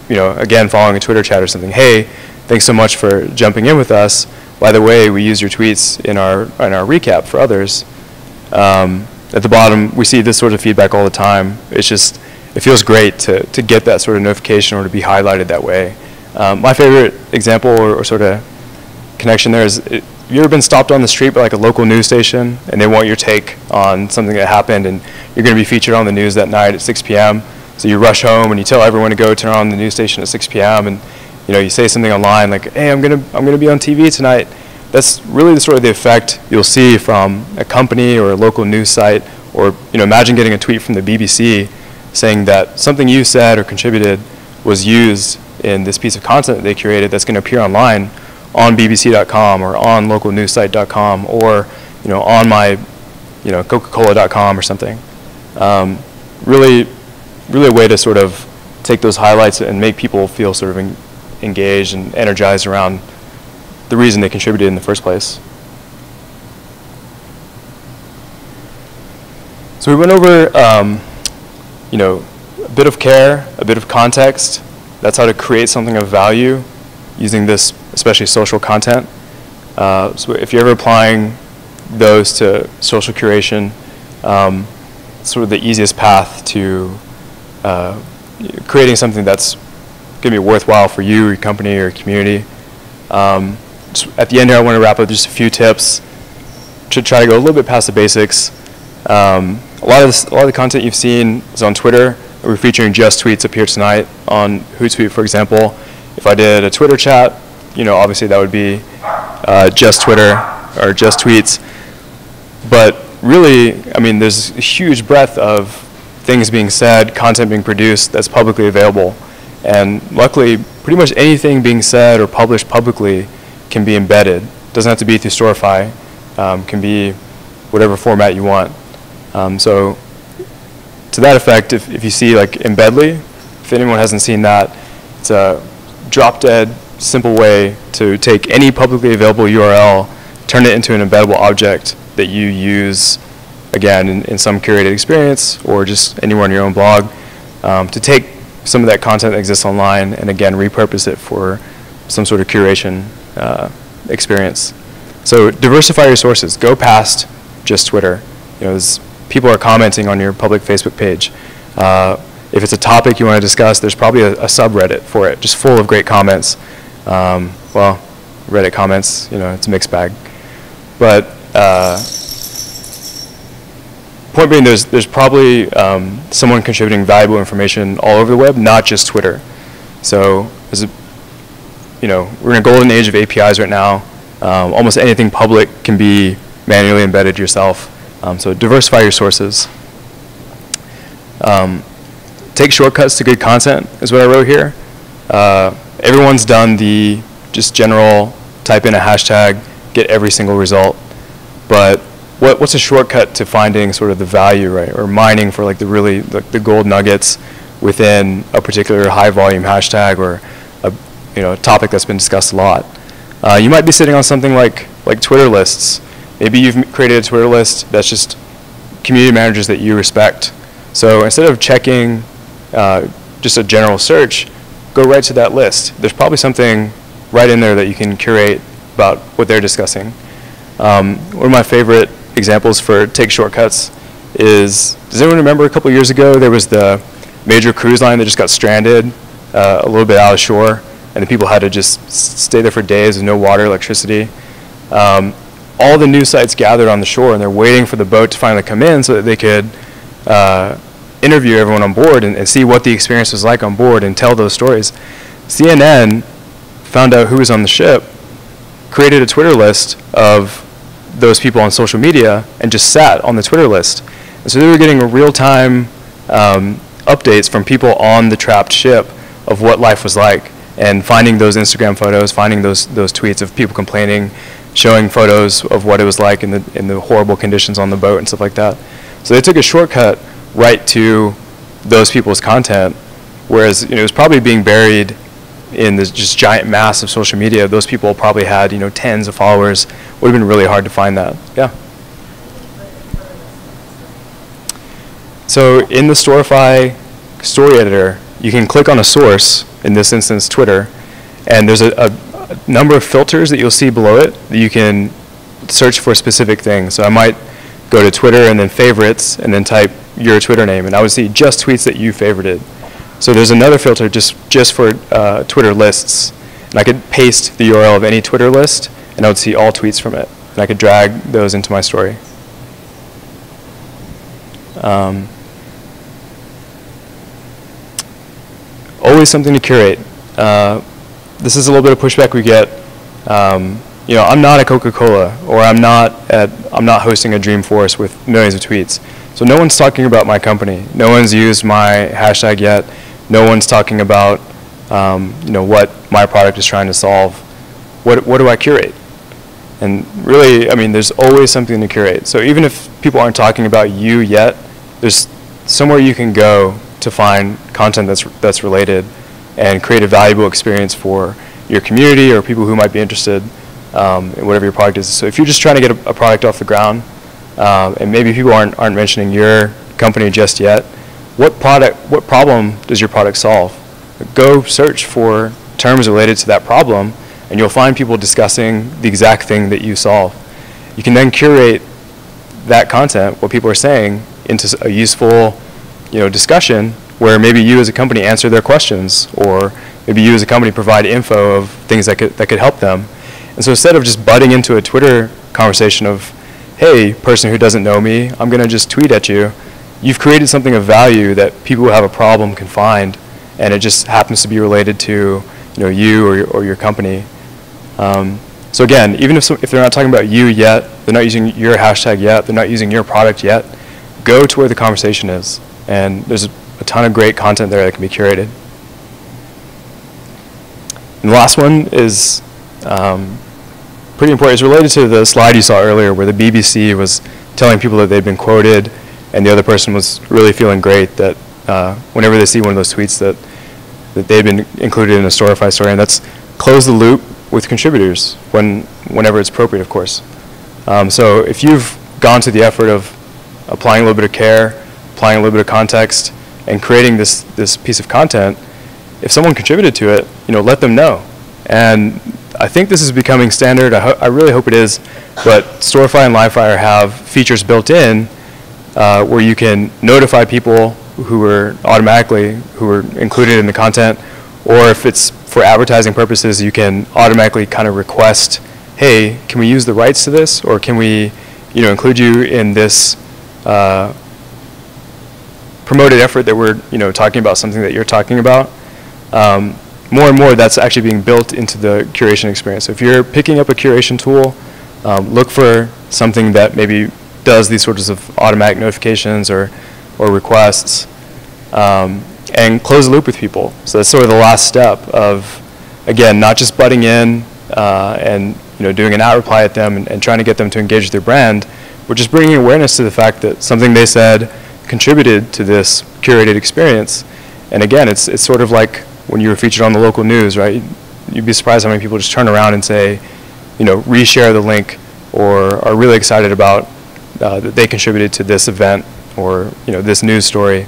again, following a Twitter chat or something. Hey, thanks so much for jumping in with us. By the way, we use your tweets in our recap for others. At the bottom, we see this sort of feedback all the time. It feels great to get that sort of notification or to be highlighted that way. My favorite example or sort of connection there is, have you ever been stopped on the street by like a local news station and they want your take on something that happened, and you're going to be featured on the news that night at 6 p.m. So you rush home and you tell everyone to go turn on the news station at 6 p.m. and you say something online like, hey, I'm gonna be on TV tonight. That's really the sort of the effect you'll see from a company or a local news site, or imagine getting a tweet from the BBC saying that something you said or contributed was used in this piece of content that they curated that's going to appear online on bbc.com or on localnewssite.com or on my coca-cola.com or something. Really a way to sort of take those highlights and make people feel sort of engaged and energized around the reason they contributed in the first place. So we went over a bit of care, a bit of context. That's how to create something of value using this, especially social content. So if you're ever applying those to social curation, it's sort of the easiest path to creating something that's going to be worthwhile for you, your company, or your community. At the end here, I want to wrap up just a few tips to try to go a little bit past the basics. A lot of the content you've seen is on Twitter. We're featuring just tweets up here tonight on Hootsuite, for example. If I did a Twitter chat, obviously that would be just Twitter or just tweets. But really, there's a huge breadth of things being said, content being produced that's publicly available. And luckily, pretty much anything being said or published publicly can be embedded. Doesn't have to be through Storify. Can be whatever format you want. So to that effect, if you see like Embedly, if anyone hasn't seen that, it's a drop-dead simple way to take any publicly available URL, turn it into an embeddable object that you use, again, in some curated experience or just anywhere on your own blog, to take some of that content that exists online and, again, repurpose it for some sort of curation experience. So diversify your sources. Go past just Twitter. People are commenting on your public Facebook page. If it's a topic you want to discuss, there's probably a subreddit for it, just full of great comments. Well, Reddit comments, it's a mixed bag. But point being, there's probably someone contributing valuable information all over the web, not just Twitter. So we're in a golden age of APIs right now. Almost anything public can be manually embedded yourself. So diversify your sources. Take shortcuts to good content is what I wrote here. Everyone's done the just general type in a hashtag, get every single result. But what's a shortcut to finding sort of the value, right? Or mining for like the gold nuggets within a particular high volume hashtag or a topic that's been discussed a lot. You might be sitting on something like Twitter lists. Maybe you've created a Twitter list that's just community managers that you respect. So instead of checking just a general search, go right to that list. There's probably something right in there that you can curate about what they're discussing. One of my favorite examples for take shortcuts is, does anyone remember a couple years ago there was the major cruise line that just got stranded a little bit out of shore, and the people had to just stay there for days with no water, electricity. All the news sites gathered on the shore, and they're waiting for the boat to finally come in so that they could interview everyone on board and see what the experience was like on board and tell those stories. CNN found out who was on the ship, created a Twitter list of those people on social media, and just sat on the Twitter list. And so they were getting real-time updates from people on the trapped ship of what life was like, and finding those Instagram photos, finding those tweets of people complaining, showing photos of what it was like in the horrible conditions on the boat and stuff like that. So they took a shortcut right to those people's content, whereas it was probably being buried in this just giant mass of social media. Those people probably had tens of followers. Would have been really hard to find that. Yeah. So in the Storify story editor, you can click on a source, in this instance Twitter, and there's a number of filters that you'll see below it that you can search for specific things. So I might go to Twitter and then favorites and then type your Twitter name, and I would see just tweets that you favorited. So there's another filter just for Twitter lists, and I could paste the URL of any Twitter list, and I would see all tweets from it, and I could drag those into my story. Always something to curate. This is a little bit of pushback we get. I'm not a Coca-Cola, or I'm not hosting a Dreamforce with millions of tweets. So no one's talking about my company. No one's used my hashtag yet. No one's talking about what my product is trying to solve. What do I curate? And really, there's always something to curate. So even if people aren't talking about you yet, there's somewhere you can go to find content that's related and create a valuable experience for your community or people who might be interested in whatever your product is. So if you're just trying to get a product off the ground, and maybe people aren't mentioning your company just yet, what problem does your product solve? Go search for terms related to that problem, and you'll find people discussing the exact thing that you solve. You can then curate that content, what people are saying, into a useful discussion where maybe you as a company answer their questions, or maybe you as a company provide info of things that could help them. And so instead of just butting into a Twitter conversation of, hey, person who doesn't know me, I'm going to just tweet at you, you've created something of value that people who have a problem can find, and it just happens to be related to you or your company. So again, even if they're not talking about you yet, they're not using your hashtag yet, they're not using your product yet, go to where the conversation is. And there's a ton of great content there that can be curated. And the last one is pretty important. It's related to the slide you saw earlier where the BBC was telling people that they'd been quoted, and the other person was really feeling great that whenever they see one of those tweets that they've been included in a Storify story, and that's close the loop with contributors whenever it's appropriate, of course. So if you've gone to the effort of applying a little bit of care, applying a little bit of context, and creating this piece of content, if someone contributed to it, let them know. And I think this is becoming standard. I really hope it is. But Storify and Livefire have features built in where you can notify people who are included in the content, or if it's for advertising purposes, you can automatically kind of request, hey, can we use the rights to this, or can we include you in this promoted effort that we're talking about something that you're talking about. More and more that's actually being built into the curation experience. So if you're picking up a curation tool, look for something that maybe does these sorts of automatic notifications or requests, and close the loop with people. So that's sort of the last step of, again, not just butting in and doing an reply at them and trying to get them to engage with their brand, but just bringing awareness to the fact that something they said contributed to this curated experience. And again, it's sort of like when you were featured on the local news, right? you'd be surprised how many people just turn around and say, reshare the link, or are really excited about that they contributed to this event or this news story.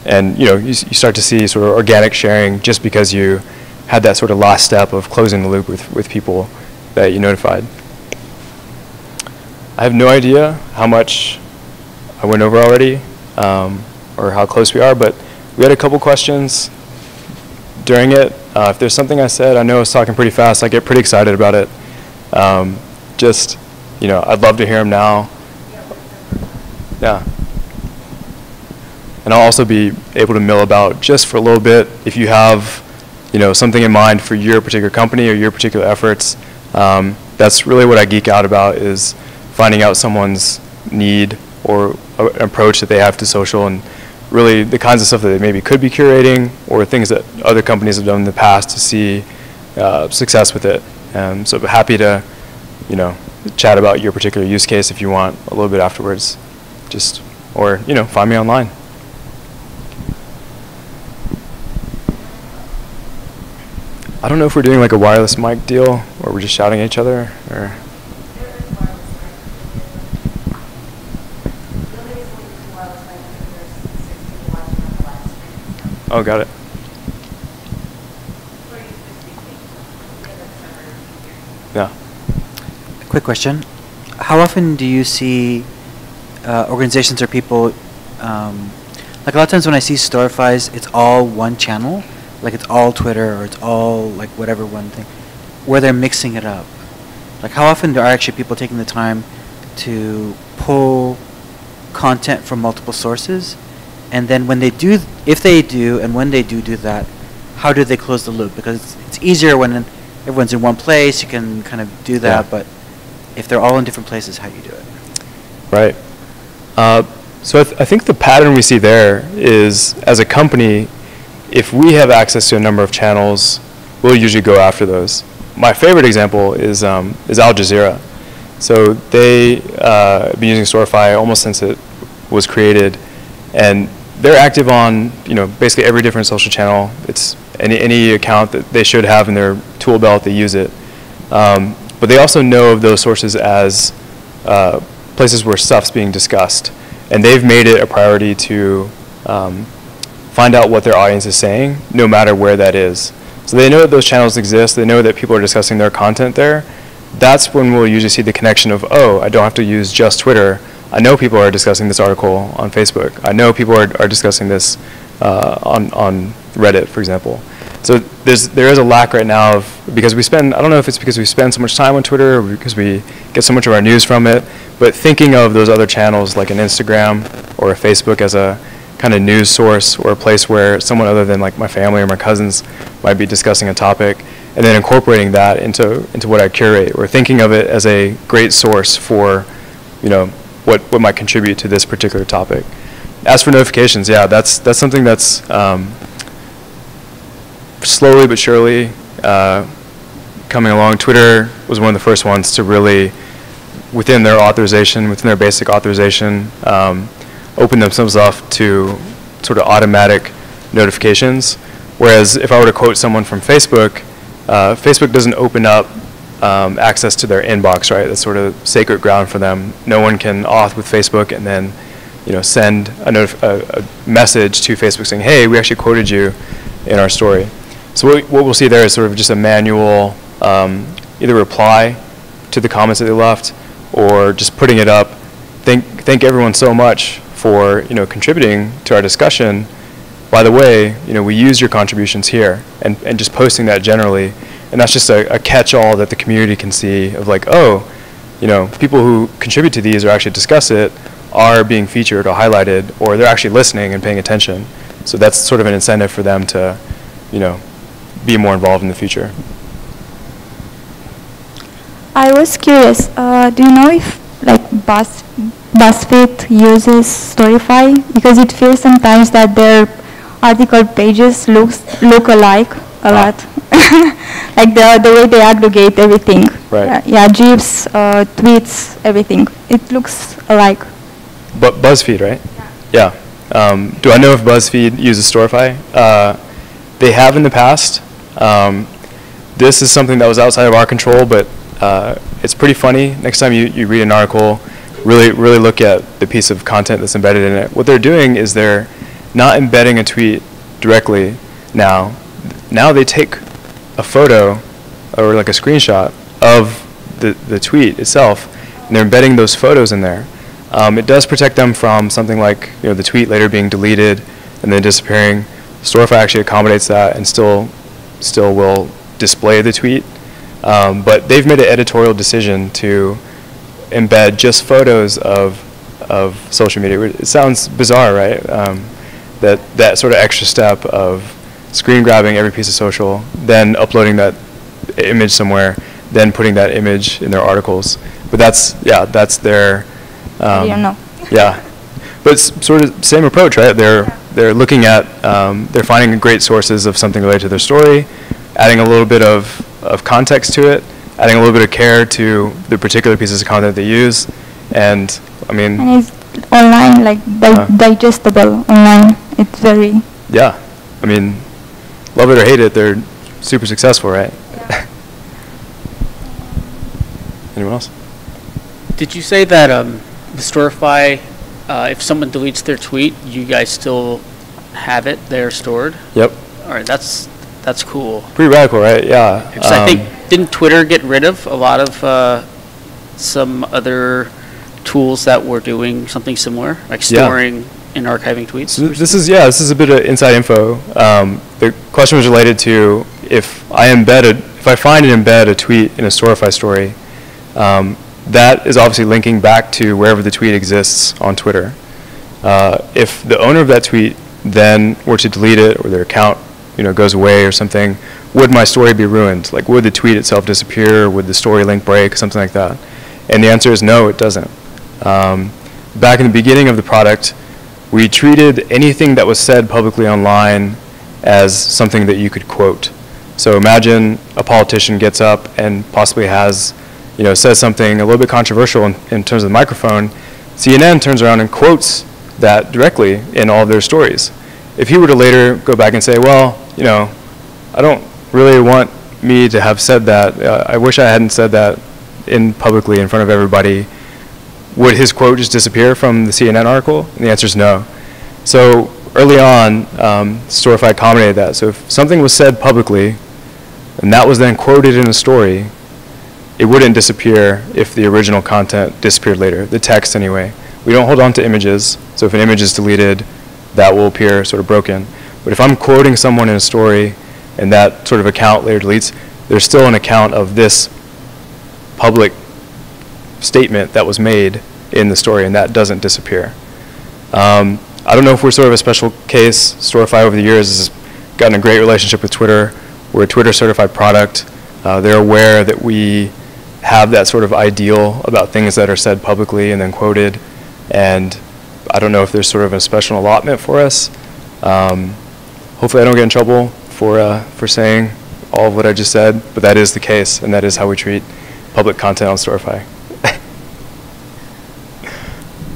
And you start to see sort of organic sharing just because you had that sort of last step of closing the loop with people that you notified. I have no idea how much I went over already, or how close we are, but we had a couple questions during it. If there's something I said, I know I was talking pretty fast, I get pretty excited about it. I'd love to hear them now. Yeah. And I'll also be able to mill about just for a little bit if you have, something in mind for your particular company or your particular efforts. That's really what I geek out about, is finding out someone's need or approach that they have to social, and really the kinds of stuff that they maybe could be curating or things that other companies have done in the past to see success with it. So I'm happy to, chat about your particular use case if you want a little bit afterwards. Or find me online. I don't know if we're doing like a wireless mic deal or we're just shouting at each other, or. Oh, got it. Yeah. Quick question. How often do you see organizations or people, like a lot of times when I see Storifys, it's all one channel, like it's all Twitter or it's all like whatever one thing, where they're mixing it up. Like how often are actually people taking the time to pull content from multiple sources? And then when they do, if they do, and when they do that, how do they close the loop? Because it's easier when everyone's in one place, you can kind of do that, but if they're all in different places, how do you do it? Right. So I think the pattern we see there is, as a company, if we have access to a number of channels, we'll usually go after those. My favorite example is Al Jazeera. So they have been using Storify almost since it was created, and they're active on basically every different social channel. It's any account that they should have in their tool belt, they use it. But they also know of those sources as places where stuff's being discussed, and they've made it a priority to find out what their audience is saying, no matter where that is. So they know that those channels exist. They know that people are discussing their content there. That's when we'll usually see the connection of, oh, I don't have to use just Twitter. I know people are discussing this article on Facebook. I know people are discussing this on Reddit, for example. So there is a lack right now of, because we spend, I don't know if it's because we spend so much time on Twitter or because we get so much of our news from it, but thinking of those other channels like an Instagram or a Facebook as a kind of news source or a place where someone other than like my family or my cousins might be discussing a topic, and then incorporating that into what I curate, or thinking of it as a great source for, what might contribute to this particular topic. As for notifications, yeah, that's something that's slowly but surely coming along. Twitter was one of the first ones to really, within their basic authorization, open themselves up to sort of automatic notifications. Whereas if I were to quote someone from Facebook, Facebook doesn't open up access to their inbox, right? That's sort of sacred ground for them. No one can auth with Facebook and then, send a message to Facebook saying, hey, we actually quoted you in our story. So what we'll see there is sort of just a manual either reply to the comments that they left, or just putting it up. Thank everyone so much for contributing to our discussion. By the way, we use your contributions here, and just posting that generally. And that's just a catch-all that the community can see of like, oh, people who contribute to these or actually discuss it are being featured or highlighted, or they're actually listening and paying attention. So that's sort of an incentive for them to, be more involved in the future. I was curious, do you know if like BuzzFeed uses Storify? Because it feels sometimes that their article pages look alike a lot. Like the way they aggregate everything. Right. GIFs, tweets, everything. It looks alike. But BuzzFeed, right? Yeah. Do I know if BuzzFeed uses Storify? They have in the past, This is something that was outside of our control, but it's pretty funny. Next time you read an article, really look at the piece of content that's embedded in it. What they're doing is they're not embedding a tweet directly now. Now they take a photo or like a screenshot of the tweet itself, and they're embedding those photos in there. It does protect them from something like the tweet later being deleted and then disappearing. Storify actually accommodates that and still will display the tweet. But they've made an editorial decision to embed just photos of social media. It sounds bizarre, right? That sort of extra step of screen grabbing every piece of social, then uploading that image somewhere, then putting that image in their articles. But that's their. I don't know. Yeah, but it's sort of same approach, right? They're looking at they're finding great sources of something related to their story, adding a little bit of context to it, adding a little bit of care to the particular pieces of content they use, and I mean. And it's online, like digestible online. It's very. Yeah, I mean, love it or hate it, they're super successful, right? Yeah. Anyone else? Did you say that the Storify, if someone deletes their tweet, you guys still have it there stored? Yep. All right, that's cool. Pretty radical, right? Yeah. 'Cause I think, didn't Twitter get rid of a lot of some other tools that were doing something similar, like storing and archiving tweets? So this is a bit of inside info. The question was related to if I find and embed a tweet in a Storify story, that is obviously linking back to wherever the tweet exists on Twitter. If the owner of that tweet then were to delete it, or their account goes away or something, would my story be ruined? Like, would the tweet itself disappear? Would the story link break? Something like that. And the answer is no, it doesn't. Back in the beginning of the product, we treated anything that was said publicly online as something that you could quote. So imagine a politician gets up and possibly says something a little bit controversial in terms of the microphone. CNN turns around and quotes that directly in all of their stories. If he were to later go back and say, well, I don't really want me to have said that. I wish I hadn't said that publicly in front of everybody. Would his quote just disappear from the CNN article? And the answer is no. So early on, Storify accommodated that. So if something was said publicly, and that was then quoted in a story, it wouldn't disappear if the original content disappeared later, the text anyway. We don't hold on to images, so if an image is deleted, that will appear sort of broken. But if I'm quoting someone in a story and that sort of account later deletes, there's still an account of this public statement that was made in the story, and that doesn't disappear. I don't know if we're sort of a special case. Storify over the years has gotten a great relationship with Twitter. We're a Twitter certified product. They're aware that we have that sort of ideal about things that are said publicly and then quoted, and I don't know if there's sort of a special allotment for us. Hopefully I don't get in trouble for saying all of what I just said, but that is the case, and that is how we treat public content on Storify.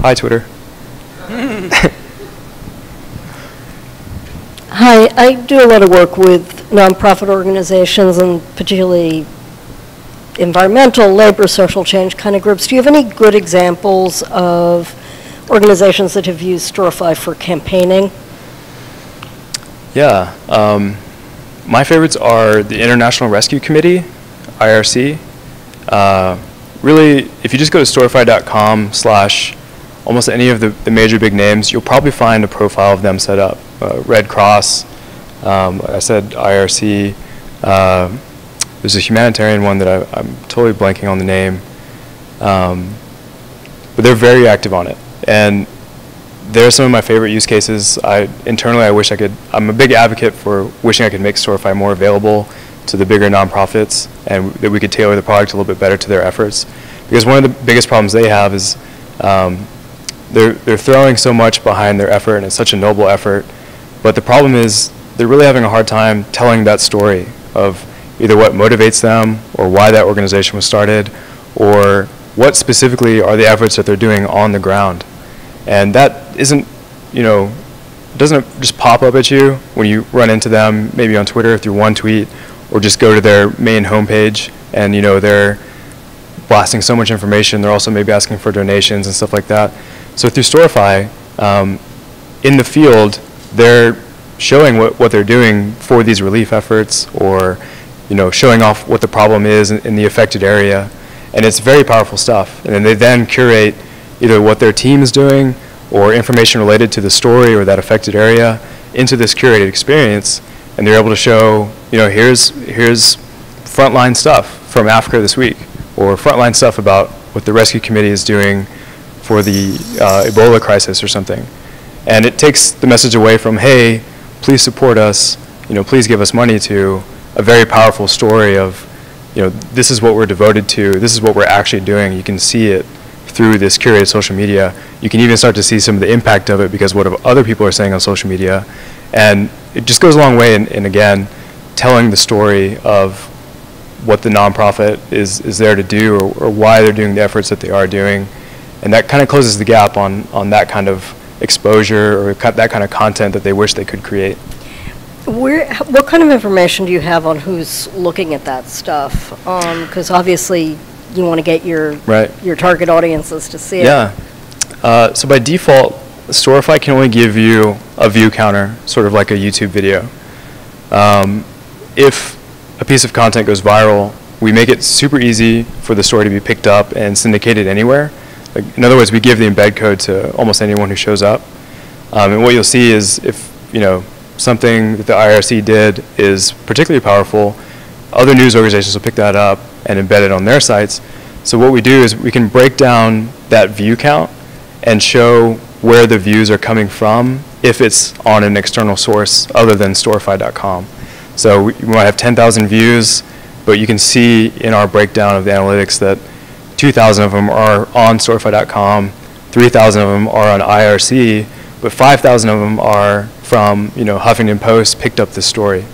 Hi, Twitter. Hi, I do a lot of work with nonprofit organizations and particularly environmental, labor, social change kind of groups. Do you have any good examples of organizations that have used Storify for campaigning? Yeah. My favorites are the International Rescue Committee, IRC. Really, if you just go to storify.com/ almost any of the major big names, you'll probably find a profile of them set up. Red Cross, like I said, IRC. There's a humanitarian one that I'm totally blanking on the name. But they're very active on it. And they're some of my favorite use cases. Internally, I'm a big advocate for wishing I could make Storify more available to the bigger nonprofits, and that we could tailor the product a little bit better to their efforts. Because one of the biggest problems they have is they're throwing so much behind their effort, and it's such a noble effort. But the problem is they're really having a hard time telling that story of either what motivates them, or why that organization was started, or what specifically are the efforts that they're doing on the ground. And that isn't, doesn't just pop up at you when you run into them, maybe on Twitter through one tweet, or just go to their main homepage and, you know, they're blasting so much information. They're also maybe asking for donations and stuff like that. So through Storify, in the field, they're showing what they're doing for these relief efforts, or, you know, showing off what the problem is in the affected area. And it's very powerful stuff. And then they then curate either what their team is doing or information related to the story or that affected area into this curated experience. And they're able to show, you know, here's frontline stuff from Africa this week, or frontline stuff about what the rescue committee is doing for the Ebola crisis or something. And it takes the message away from, hey, please support us, you know, please give us money, to a very powerful story of, you know, this is what we're devoted to, this is what we're actually doing. You can see it through this curated social media. You can even start to see some of the impact of it because what other people are saying on social media. And it just goes a long way in again, telling the story of what the nonprofit is there to do, or why they're doing the efforts that they are doing. And that kind of closes the gap on that kind of exposure or that kind of content that they wish they could create. What kind of information do you have on who's looking at that stuff? Because obviously you want to get your target audiences to see it. Yeah. So by default, Storify can only give you a view counter, sort of like a YouTube video. If a piece of content goes viral, we make it super easy for the story to be picked up and syndicated anywhere. Like, in other words, we give the embed code to almost anyone who shows up. And what you'll see is if, you know, something that the IRC did is particularly powerful, other news organizations will pick that up and embed it on their sites. So what we do is we can break down that view count and show where the views are coming from if it's on an external source other than storify.com. So we might have 10,000 views, but you can see in our breakdown of the analytics that 2,000 of them are on storify.com, 3,000 of them are on IRC, but 5,000 of them are from, you know, Huffington Post picked up this story.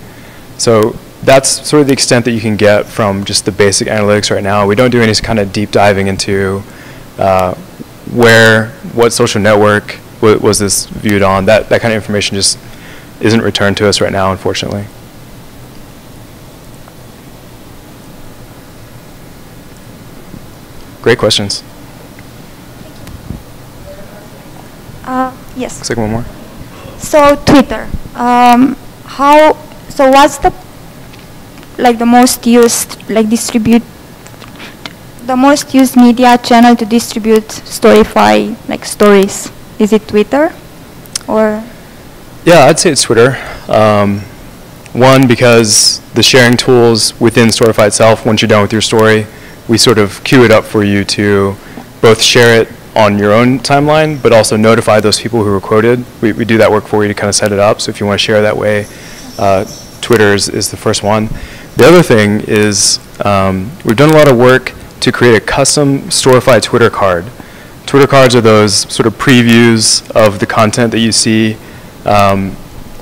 So that's sort of the extent that you can get from just the basic analytics right now. We don't do any kind of deep diving into what social network was this viewed on. That kind of information just isn't returned to us right now, unfortunately. Great questions. Yes. Looks like one more. So Twitter, so what's the most used the most used media channel to distribute Storify stories? Is it Twitter, or? Yeah, I'd say it's Twitter. One, because the sharing tools within Storify itself, once you're done with your story, we sort of queue it up for you to both share it on your own timeline, but also notify those people who were quoted. We do that work for you to kind of set it up. So if you want to share that way, Twitter is the first one. The other thing is we've done a lot of work to create a custom Storify Twitter card. Twitter cards are those sort of previews of the content that you see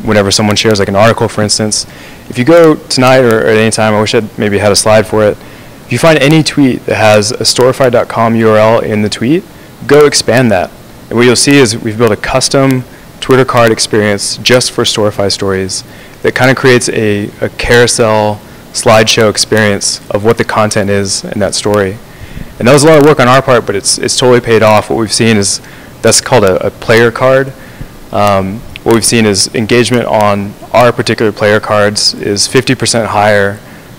whenever someone shares like an article, for instance. If you go tonight or at any time, I wish I'd maybe had a slide for it. If you find any tweet that has a storify.com URL in the tweet, go expand that. And what you'll see is we've built a custom Twitter card experience just for Storify stories that kind of creates a carousel slideshow experience of what the content is in that story. And that was a lot of work on our part, but it's totally paid off. What we've seen is that's called a player card. What we've seen is engagement on our particular player cards is 50% higher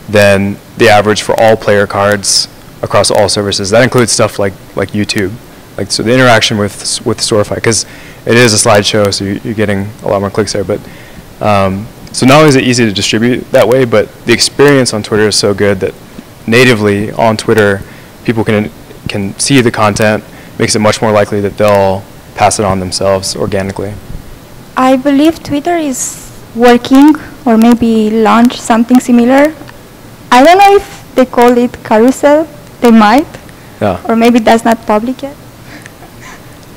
than the average for all player cards across all services. That includes stuff like YouTube. So the interaction with Storify, because it is a slideshow, so you're getting a lot more clicks there. But so not only is it easy to distribute that way, but the experience on Twitter is so good that natively on Twitter, people can see the content, makes it much more likely that they'll pass it on themselves organically. I believe Twitter is working, or maybe launch something similar. I don't know if they call it carousel. They might. Yeah. Or maybe that's not public yet.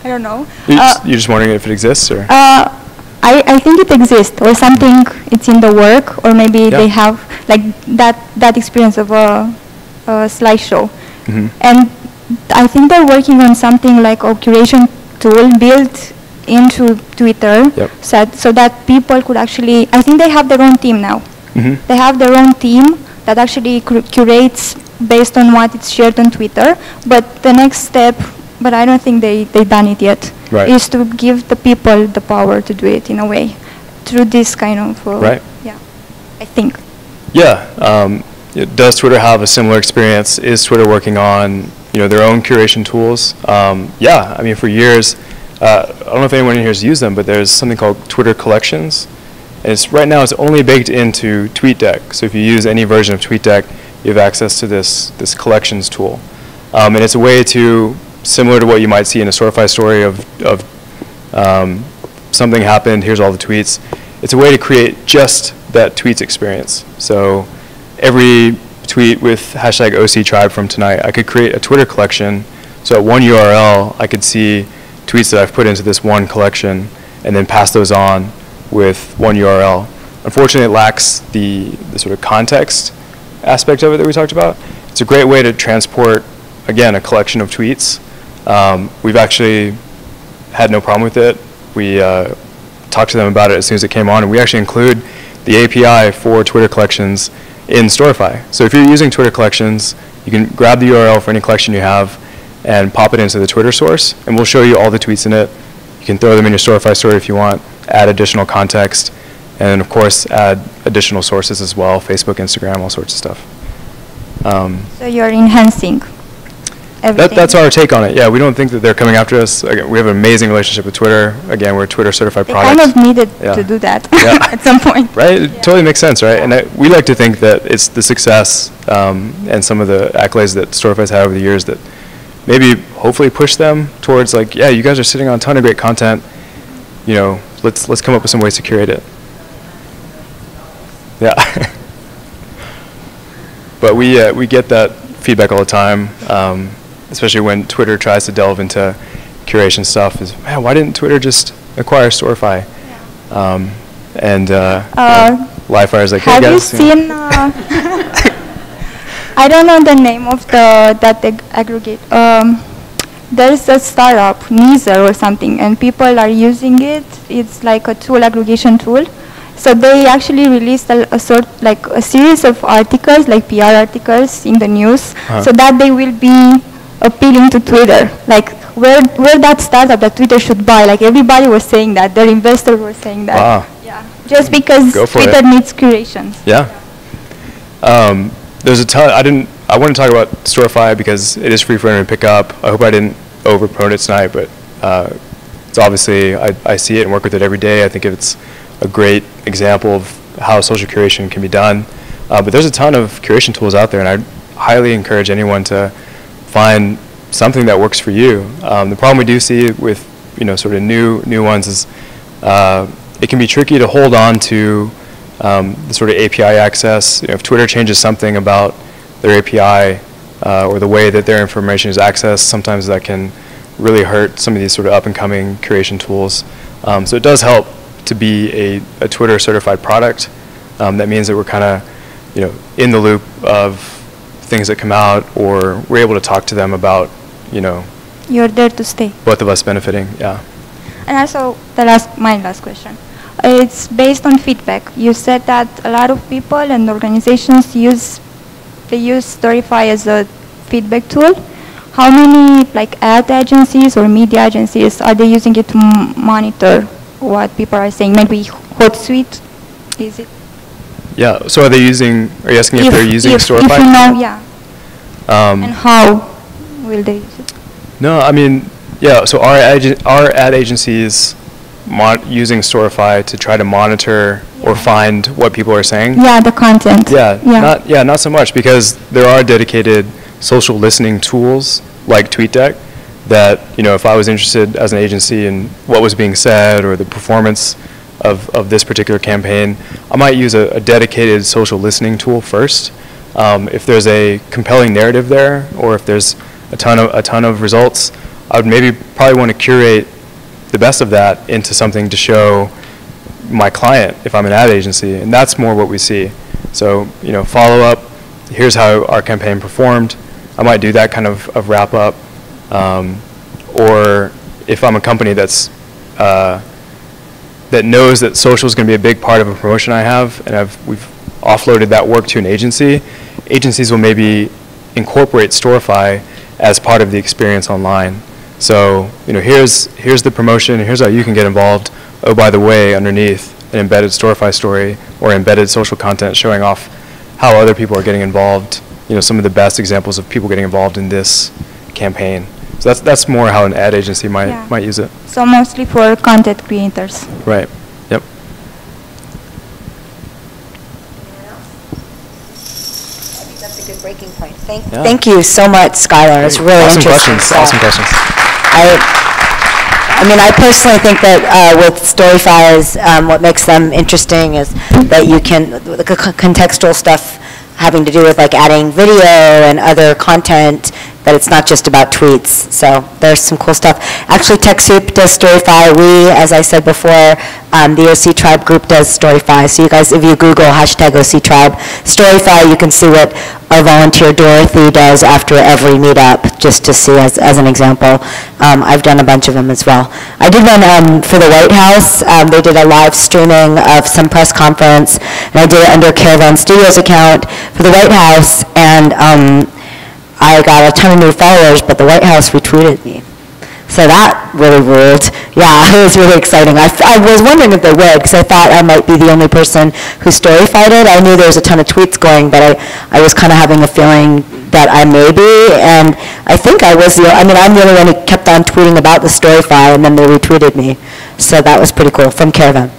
I don't know. You're just wondering if it exists, or? I think it exists, or something. It's in the work, or maybe they have like that experience of a slideshow. Mm-hmm. And I think they're working on something like a curation tool built into Twitter, so that people could actually. I think they have their own team now. Mhm. They have their own team that actually curates based on what is shared on Twitter. But the next step, but I don't think they done it yet, Right. is to give the people the power to do it in a way through this kind of, Right. yeah, I think. Yeah. Does Twitter have a similar experience? Is Twitter working on their own curation tools? Yeah. I mean, for years, I don't know if anyone in here has used them, but there's something called Twitter Collections, and right now it's only baked into TweetDeck. So if you use any version of TweetDeck, you have access to this collections tool, and it's a way to, similar to what you might see in a Storify story of something happened. Here's all the tweets. It's a way to create just that tweets experience. So every tweet with hashtag OCTribe from tonight, I could create a Twitter collection. So at one URL, I could see tweets that I've put into this one collection and then pass those on with one URL. Unfortunately, it lacks the sort of context aspect of it that we talked about. It's a great way to transport, again, a collection of tweets. We've actually had no problem with it. We talked to them about it as soon as it came on, and we actually include the API for Twitter collections in Storify. So if you're using Twitter collections, you can grab the URL for any collection you have and pop it into the Twitter source, and we'll show you all the tweets in it. You can throw them in your Storify story if you want, add additional context, and of course add additional sources as well, Facebook, Instagram, all sorts of stuff. So you're enhancing everything. That's our take on it. Yeah, we don't think that they're coming after us. Again, we have an amazing relationship with Twitter. Again, we're a Twitter certified They product. kind of needed Yeah. to do that Yeah. at some point. Right? It totally makes sense, right? And we like to think that it's the success and some of the accolades that Storify's had over the years that maybe hopefully push them towards like, yeah, you guys are sitting on a ton of great content. Let's come up with some ways to curate it. Yeah. But we get that feedback all the time, especially when Twitter tries to delve into curation stuff. Is, man, why didn't Twitter just acquire Storify? And Livefire's like, hey Have you guys. seen, I don't know the name of that aggregate. There's a startup, Neezer or something, and people are using it. It's like a tool, aggregation tool. So they actually released a series of articles, like PR articles in the news, so that they will be appealing to Twitter. Like where that startup that Twitter should buy. Like everybody was saying that, their investors were saying that. Wow. Yeah. Just because Twitter needs curation. Yeah. There's a ton. I want to talk about Storify because it is free for anyone to pick up. I hope I didn't over-promote it tonight, but it's obviously, I see it and work with it every day. I think it's a great example of how social curation can be done. But there's a ton of curation tools out there, and I highly encourage anyone to find something that works for you. The problem we do see with sort of new ones is it can be tricky to hold on to the sort of API access. If Twitter changes something about their API or the way that their information is accessed, sometimes that can really hurt some of these sort of up-and-coming curation tools. So it does help to be a Twitter certified product. That means that we're kind of in the loop of things that come out, or we're able to talk to them about You're there to stay. both of us benefiting. Yeah. And also, my last question. It's based on feedback. You said that a lot of people and organizations use Storify as a feedback tool. How many ad agencies or media agencies are they using it to monitor what people are saying? Maybe Hootsuite, is it? Yeah. So are you asking if they're using Storify? If you know, yeah. And how will they use it? No, I mean, yeah. So our ad agencies using Storify to try to monitor or find what people are saying. Yeah, the content. Yeah. Not so much, because there are dedicated social listening tools like TweetDeck that if I was interested as an agency in what was being said or the performance of this particular campaign, I might use a dedicated social listening tool first. If there's a compelling narrative there, or if there's a ton of results, I would probably want to curate the best of that into something to show my client if I'm an ad agency, and that's more what we see. So follow up, here's how our campaign performed. I might do that kind of wrap up, or if I'm a company that knows that social is going to be a big part of a promotion I have, and we've offloaded that work to an agency, agencies will maybe incorporate Storify as part of the experience online. So, here's the promotion, here's how you can get involved. Oh, by the way, underneath an embedded Storify story or embedded social content showing off how other people are getting involved, some of the best examples of people getting involved in this campaign. So that's more how an ad agency might use it. So mostly for content creators. Right. Yep. I think that's a good breaking point. Thank you so much, Skylar. It's really awesome interesting. Questions. Awesome questions. I mean, I personally think that with Storify's, what makes them interesting is that you can, the contextual stuff having to do with like adding video and other content, that it's not just about tweets. So there's some cool stuff. Actually, TechSoup does Storify. We, as I said before, the OCTribe group does Storify. So you guys, if you Google #OCTribe Storify, you can see what our volunteer Dorothy does after every meetup, just to see as an example. I've done a bunch of them as well. I did one for the White House. They did a live streaming of some press conference, and I did it under Caravan Studios account for the White House, and I got a ton of new followers, but the White House retweeted me. So that really ruled. Yeah, it was really exciting. I was wondering if they would, because I thought I might be the only person who Storify'd it. I knew there was a ton of tweets going, but I was kind of having a feeling that I may be, and I think I was I'm the only one who kept on tweeting about the Storify, and then they retweeted me. So that was pretty cool, from Caravan.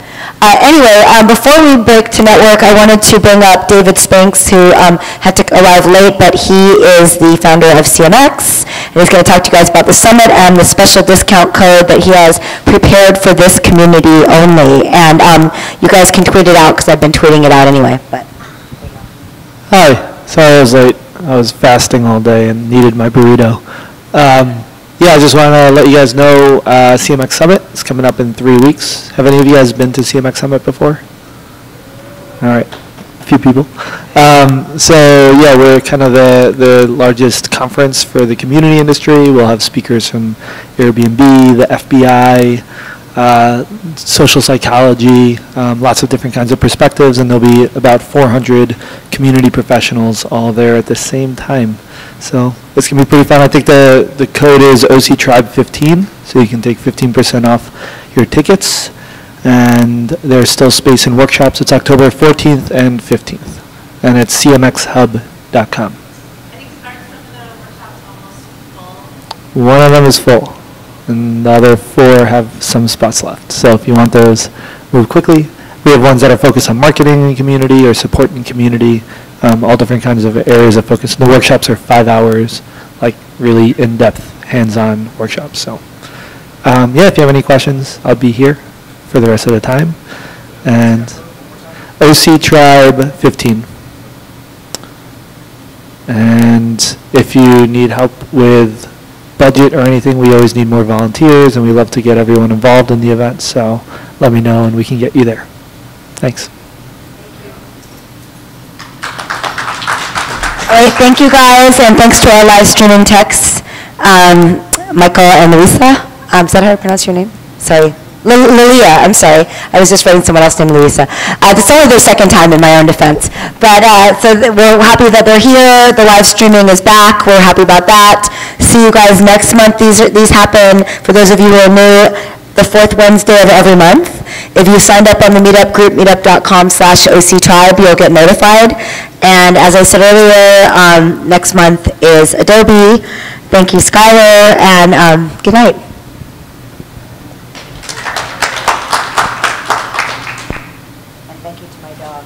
Anyway, before we break to network, I wanted to bring up David Spinks, who had to arrive late, but he is the founder of CMX, and he's going to talk to you guys about the summit and the special discount code that he has prepared for this community only. And you guys can tweet it out, because I've been tweeting it out anyway. But Hi, sorry I was late. I was fasting all day and needed my burrito. Yeah, I just want to let you guys know CMX Summit is coming up in 3 weeks. Have any of you guys been to CMX Summit before? All right, a few people. So yeah, we're kind of the largest conference for the community industry. We'll have speakers from Airbnb, the FBI, social psychology, lots of different kinds of perspectives, and there'll be about 400 community professionals all there at the same time. So it's going to be pretty fun. I think the code is OCTribe15, so you can take 15% off your tickets. And there's still space in workshops. It's October 14th and 15th. And it's cmxhub.com. I think aren't some of the workshops almost full? One of them is full, and the other 4 have some spots left. So if you want those, move quickly. We have ones that are focused on marketing in community or supporting community, all different kinds of areas of focus. The workshops are 5 hours, like really in-depth, hands-on workshops. So yeah, if you have any questions, I'll be here for the rest of the time. And OCTribe15. And if you need help with budget or anything, we always need more volunteers, and we love to get everyone involved in the event, so let me know and we can get you there. Thanks. all right, thank you guys, and thanks to our live streaming techs, Michael and Louisa. Is that how I pronounce your name? Sorry. Lilia, I'm sorry. I was just writing someone else named Louisa. It's only their second time in my own defense. But we're happy that they're here. The live streaming is back. We're happy about that. See you guys next month. These happen, for those of you who are new, the 4th Wednesday of every month. If you signed up on the Meetup group, meetup.com/OCTribe, you'll get notified. And as I said earlier, next month is Adobe. Thank you, Skyler, and good night. Thank you to my dog.